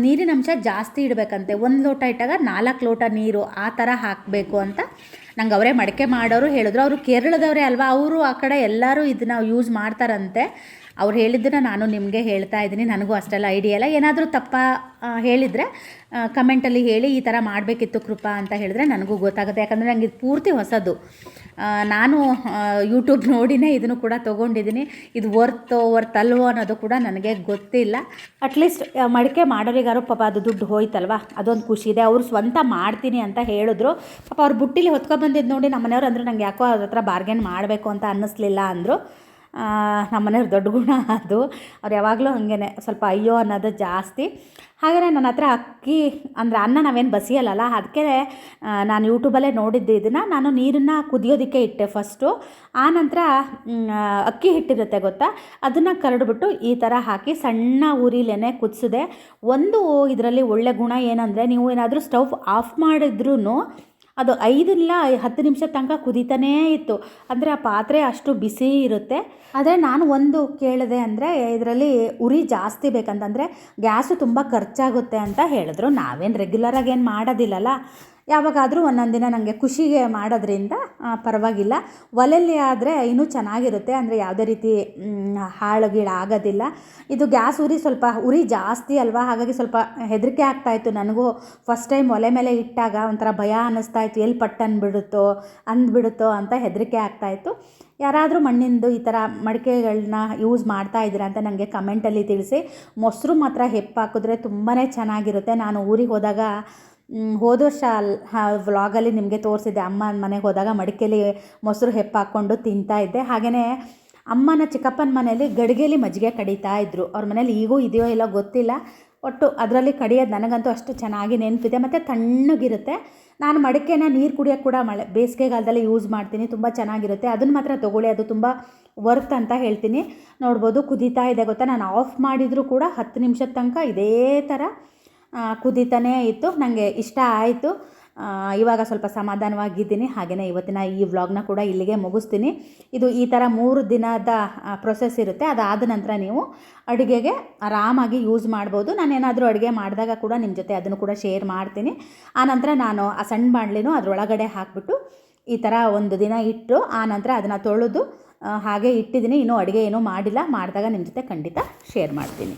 ನೀರಿನ ಅಂಶ ಜಾಸ್ತಿ ಇಡಬೇಕಂತೆ. 1 ಲೋಟ ಇಟ್ಟಾಗ 4 ಲೋಟ ನೀರು ಆ ಥರ ಹಾಕಬೇಕು ಅಂತ ನಂಗೆ ಅವರೇ ಮಡಿಕೆ ಮಾಡೋರು ಹೇಳಿದ್ರು. ಅವರು ಕೇರಳದವರೇ ಅಲ್ವಾ, ಅವರು ಆ ಕಡೆ ಎಲ್ಲರೂ ಇದನ್ನು ಯೂಸ್ ಮಾಡ್ತಾರಂತೆ. ಅವ್ರು ಹೇಳಿದ್ದನ್ನು ನಾನು ನಿಮಗೆ ಹೇಳ್ತಾ ಇದ್ದೀನಿ. ನನಗೂ ಅಷ್ಟೆಲ್ಲ ಐಡಿಯಾ ಇಲ್ಲ. ಏನಾದರೂ ತಪ್ಪ ಹೇಳಿದರೆ ಕಮೆಂಟಲ್ಲಿ ಹೇಳಿ, ಈ ಥರ ಮಾಡಬೇಕಿತ್ತು ಕೃಪಾ ಅಂತ ಹೇಳಿದ್ರೆ ನನಗೂ ಗೊತ್ತಾಗುತ್ತೆ. ಯಾಕಂದರೆ ನನಗೆ ಇದು ಪೂರ್ತಿ ಹೊಸದು. ನಾನು ಯೂಟ್ಯೂಬ್ ನೋಡಿನೇ ಇದನ್ನು ಕೂಡ ತೊಗೊಂಡಿದ್ದೀನಿ. ಇದು ವರ್ತಲ್ವೋ ಅನ್ನೋದು ಕೂಡ ನನಗೆ ಗೊತ್ತಿಲ್ಲ. ಅಟ್ಲೀಸ್ಟ್ ಮಡಿಕೆ ಮಾಡೋರಿಗಾರು ಪಾಪ ಅದು ದುಡ್ಡು ಹೋಯ್ತಲ್ವ, ಅದೊಂದು ಖುಷಿ ಇದೆ. ಅವರು ಸ್ವಂತ ಮಾಡ್ತೀನಿ ಅಂತ ಹೇಳಿದ್ರು. ಪಾಪ ಅವ್ರು ಬುಟ್ಟಿಲಿ ಹೊತ್ಕೊಬಂದಿದ್ದು ನೋಡಿ ನಮ್ಮ ಮನೆಯವ್ರು ಅಂದರು, ನಂಗೆ ಯಾಕೋ ಅವ್ರ ಹತ್ರ ಬಾರ್ಗೇನ್ ಮಾಡಬೇಕು ಅಂತ ಅನ್ನಿಸ್ಲಿಲ್ಲ ಅಂದರು. ನಮ್ಮ ಮನೆಯವ್ರ ದೊಡ್ಡ ಗುಣ ಅದು. ಅವ್ರು ಯಾವಾಗಲೂ ಹಾಗೇ ಸ್ವಲ್ಪ ಅಯ್ಯೋ ಅನ್ನೋದು ಜಾಸ್ತಿ. ಹಾಗೆಯೇ ನನ್ನ ಹತ್ರ ಅಕ್ಕಿ ಅಂದರೆ ಅನ್ನ ನಾವೇನು ಬಸಿಯಲ್ಲ, ಅದಕ್ಕೆ ನಾನು ಯೂಟ್ಯೂಬಲ್ಲೇ ನೋಡಿದ್ದೆ ಇದನ್ನು. ನಾನು ನೀರನ್ನು ಕುದಿಯೋದಕ್ಕೆ ಇಟ್ಟೆ ಫಸ್ಟು. ಆನಂತರ ಅಕ್ಕಿ ಹಿಟ್ಟಿರುತ್ತೆ ಗೊತ್ತಾ, ಅದನ್ನು ಕರಡ್ಬಿಟ್ಟು ಈ ಥರ ಹಾಕಿ ಸಣ್ಣ ಉರಿಲೇನೆ ಕುದಿಸಿದೆ. ಒಂದು ಇದರಲ್ಲಿ ಒಳ್ಳೆ ಗುಣ ಏನಂದರೆ, ನೀವು ಏನಾದರೂ ಸ್ಟವ್ ಆಫ್ ಮಾಡಿದ್ರೂ ಅದು 5 ಇಲ್ಲ 10 ನಿಮಿಷದ ತನಕ ಕುದೀತಾನೇ ಇತ್ತು. ಅಂದರೆ ಆ ಪಾತ್ರೆ ಅಷ್ಟು ಬಿಸಿ ಇರುತ್ತೆ. ಆದರೆ ನಾನು ಒಂದು ಕೇಳಿದೆ ಅಂದರೆ, ಇದರಲ್ಲಿ ಉರಿ ಜಾಸ್ತಿ ಬೇಕಂತಂದರೆ ಗ್ಯಾಸು ತುಂಬ ಖರ್ಚಾಗುತ್ತೆ ಅಂತ ಹೇಳಿದ್ರು. ನಾವೇನು ರೆಗ್ಯುಲರಾಗಿ ಏನು ಮಾಡೋದಿಲ್ಲಲ್ಲ, ಯಾವಾಗಾದರೂ ಒಂದೊಂದು ದಿನ ನನಗೆ ಖುಷಿಗೆ ಮಾಡೋದ್ರಿಂದ ಪರವಾಗಿಲ್ಲ. ಒಲೆಯಲ್ಲಿ ಆದರೆ ಇನ್ನೂ ಚೆನ್ನಾಗಿರುತ್ತೆ, ಅಂದರೆ ಯಾವುದೇ ರೀತಿ ಹಾಳುಗೀಳಾಗೋದಿಲ್ಲ. ಇದು ಗ್ಯಾಸ್ ಸ್ವಲ್ಪ ಉರಿ ಜಾಸ್ತಿ ಅಲ್ವಾ, ಹಾಗಾಗಿ ಸ್ವಲ್ಪ ಹೆದರಿಕೆ ಆಗ್ತಾಯಿತ್ತು ನನಗೂ. ಫಸ್ಟ್ ಟೈಮ್ ಒಲೆ ಮೇಲೆ ಇಟ್ಟಾಗ ಒಂಥರ ಭಯ ಅನ್ನಿಸ್ತಾಯಿತ್ತು, ಎಲ್ಲಿ ಪಟ್ಟು ಅಂದ್ಬಿಡುತ್ತೋ ಅಂತ ಹೆದರಿಕೆ ಆಗ್ತಾಯಿತ್ತು. ಯಾರಾದರೂ ಮಣ್ಣಿಂದು ಈ ಥರ ಮಡಿಕೆಗಳನ್ನ ಯೂಸ್ ಮಾಡ್ತಾ ಇದ್ದೀರಾ ಅಂತ ನನಗೆ ಕಮೆಂಟಲ್ಲಿ ತಿಳಿಸಿ. ಮೊಸರು ಮಾತ್ರ ಹೆಪ್ಪಾಕಿದ್ರೆ ತುಂಬಾ ಚೆನ್ನಾಗಿರುತ್ತೆ. ನಾನು ಊರಿಗೆ ಹೋದಾಗ ಹೋದ ವರ್ಷ ವ್ಲಾಗಲ್ಲಿ ನಿಮಗೆ ತೋರಿಸಿದ್ದೆ, ಅಮ್ಮ ಮನೆಗೆ ಹೋದಾಗ ಮಡಿಕೆಯಲ್ಲಿ ಮೊಸರು ಹೆಪ್ಪಾಕ್ಕೊಂಡು ತಿಂತಾಯಿದ್ದೆ. ಹಾಗೆಯೇ ಅಮ್ಮನ ಚಿಕ್ಕಪ್ಪನ ಮನೇಲಿ ಗಡಿಗೆಯಲ್ಲಿ ಮಜ್ಜಿಗೆ ಕಡಿತಾ ಇದ್ದರು. ಅವ್ರ ಮನೇಲಿ ಈಗೂ ಇದೆಯೋ ಇಲ್ಲ ಗೊತ್ತಿಲ್ಲ, ಒಟ್ಟು ಅದರಲ್ಲಿ ಕಡಿಯೋದು ನನಗಂತೂ ಅಷ್ಟು ಚೆನ್ನಾಗಿ ನೆನಪಿದೆ ಮತ್ತು ತಣ್ಣಗಿರುತ್ತೆ. ನಾನು ಮಡಿಕೆನ ನೀರು ಕುಡಿಯೋಕ್ಕೆ ಕೂಡ ಬೇಸಿಗೆಗಾಲದಲ್ಲಿ ಯೂಸ್ ಮಾಡ್ತೀನಿ, ತುಂಬ ಚೆನ್ನಾಗಿರುತ್ತೆ. ಅದನ್ನು ಮಾತ್ರ ತೊಗೊಳ್ಳಿ, ಅದು ತುಂಬ ವರ್ತ್ ಅಂತ ಹೇಳ್ತೀನಿ. ನೋಡ್ಬೋದು ಕುದೀತಾ ಇದೆ ಗೊತ್ತಾ, ನಾನು ಆಫ್ ಮಾಡಿದರೂ ಕೂಡ 10 ನಿಮಿಷದ ತನಕ ಇದೇ ಥರ ಕುದೀತಾನೇ ಇತ್ತು. ನನಗೆ ಇಷ್ಟ ಆಯಿತು. ಇವಾಗ ಸ್ವಲ್ಪ ಸಮಾಧಾನವಾಗಿದ್ದೀನಿ. ಹಾಗೆಯೇ ಇವತ್ತಿನ ಈ ವ್ಲಾಗ್ನ ಕೂಡ ಇಲ್ಲಿಗೆ ಮುಗಿಸ್ತೀನಿ. ಇದು ಈ ಥರ 3 ದಿನದ ಪ್ರೊಸೆಸ್ ಇರುತ್ತೆ. ಅದಾದ ನಂತರ ನೀವು ಅಡುಗೆಗೆ ಆರಾಮಾಗಿ ಯೂಸ್ ಮಾಡ್ಬೋದು. ನಾನೇನಾದರೂ ಅಡುಗೆ ಮಾಡಿದಾಗ ಕೂಡ ನಿಮ್ಮ ಜೊತೆ ಅದನ್ನು ಕೂಡ ಶೇರ್ ಮಾಡ್ತೀನಿ. ಆನಂತರ ನಾನು ಆ ಸಣ್ಣ ಬಾಣಲಿನೂ ಅದರೊಳಗಡೆ ಹಾಕಿಬಿಟ್ಟು ಈ ಥರ 1 ದಿನ ಇಟ್ಟು ಆನಂತರ ಅದನ್ನು ತೊಳೆದು ಹಾಗೆ ಇಟ್ಟಿದ್ದೀನಿ. ಇನ್ನೂ ಅಡುಗೆ ಏನೂ ಮಾಡಿಲ್ಲ, ಮಾಡಿದಾಗ ನಿಮ್ಮ ಜೊತೆ ಖಂಡಿತ ಶೇರ್ ಮಾಡ್ತೀನಿ.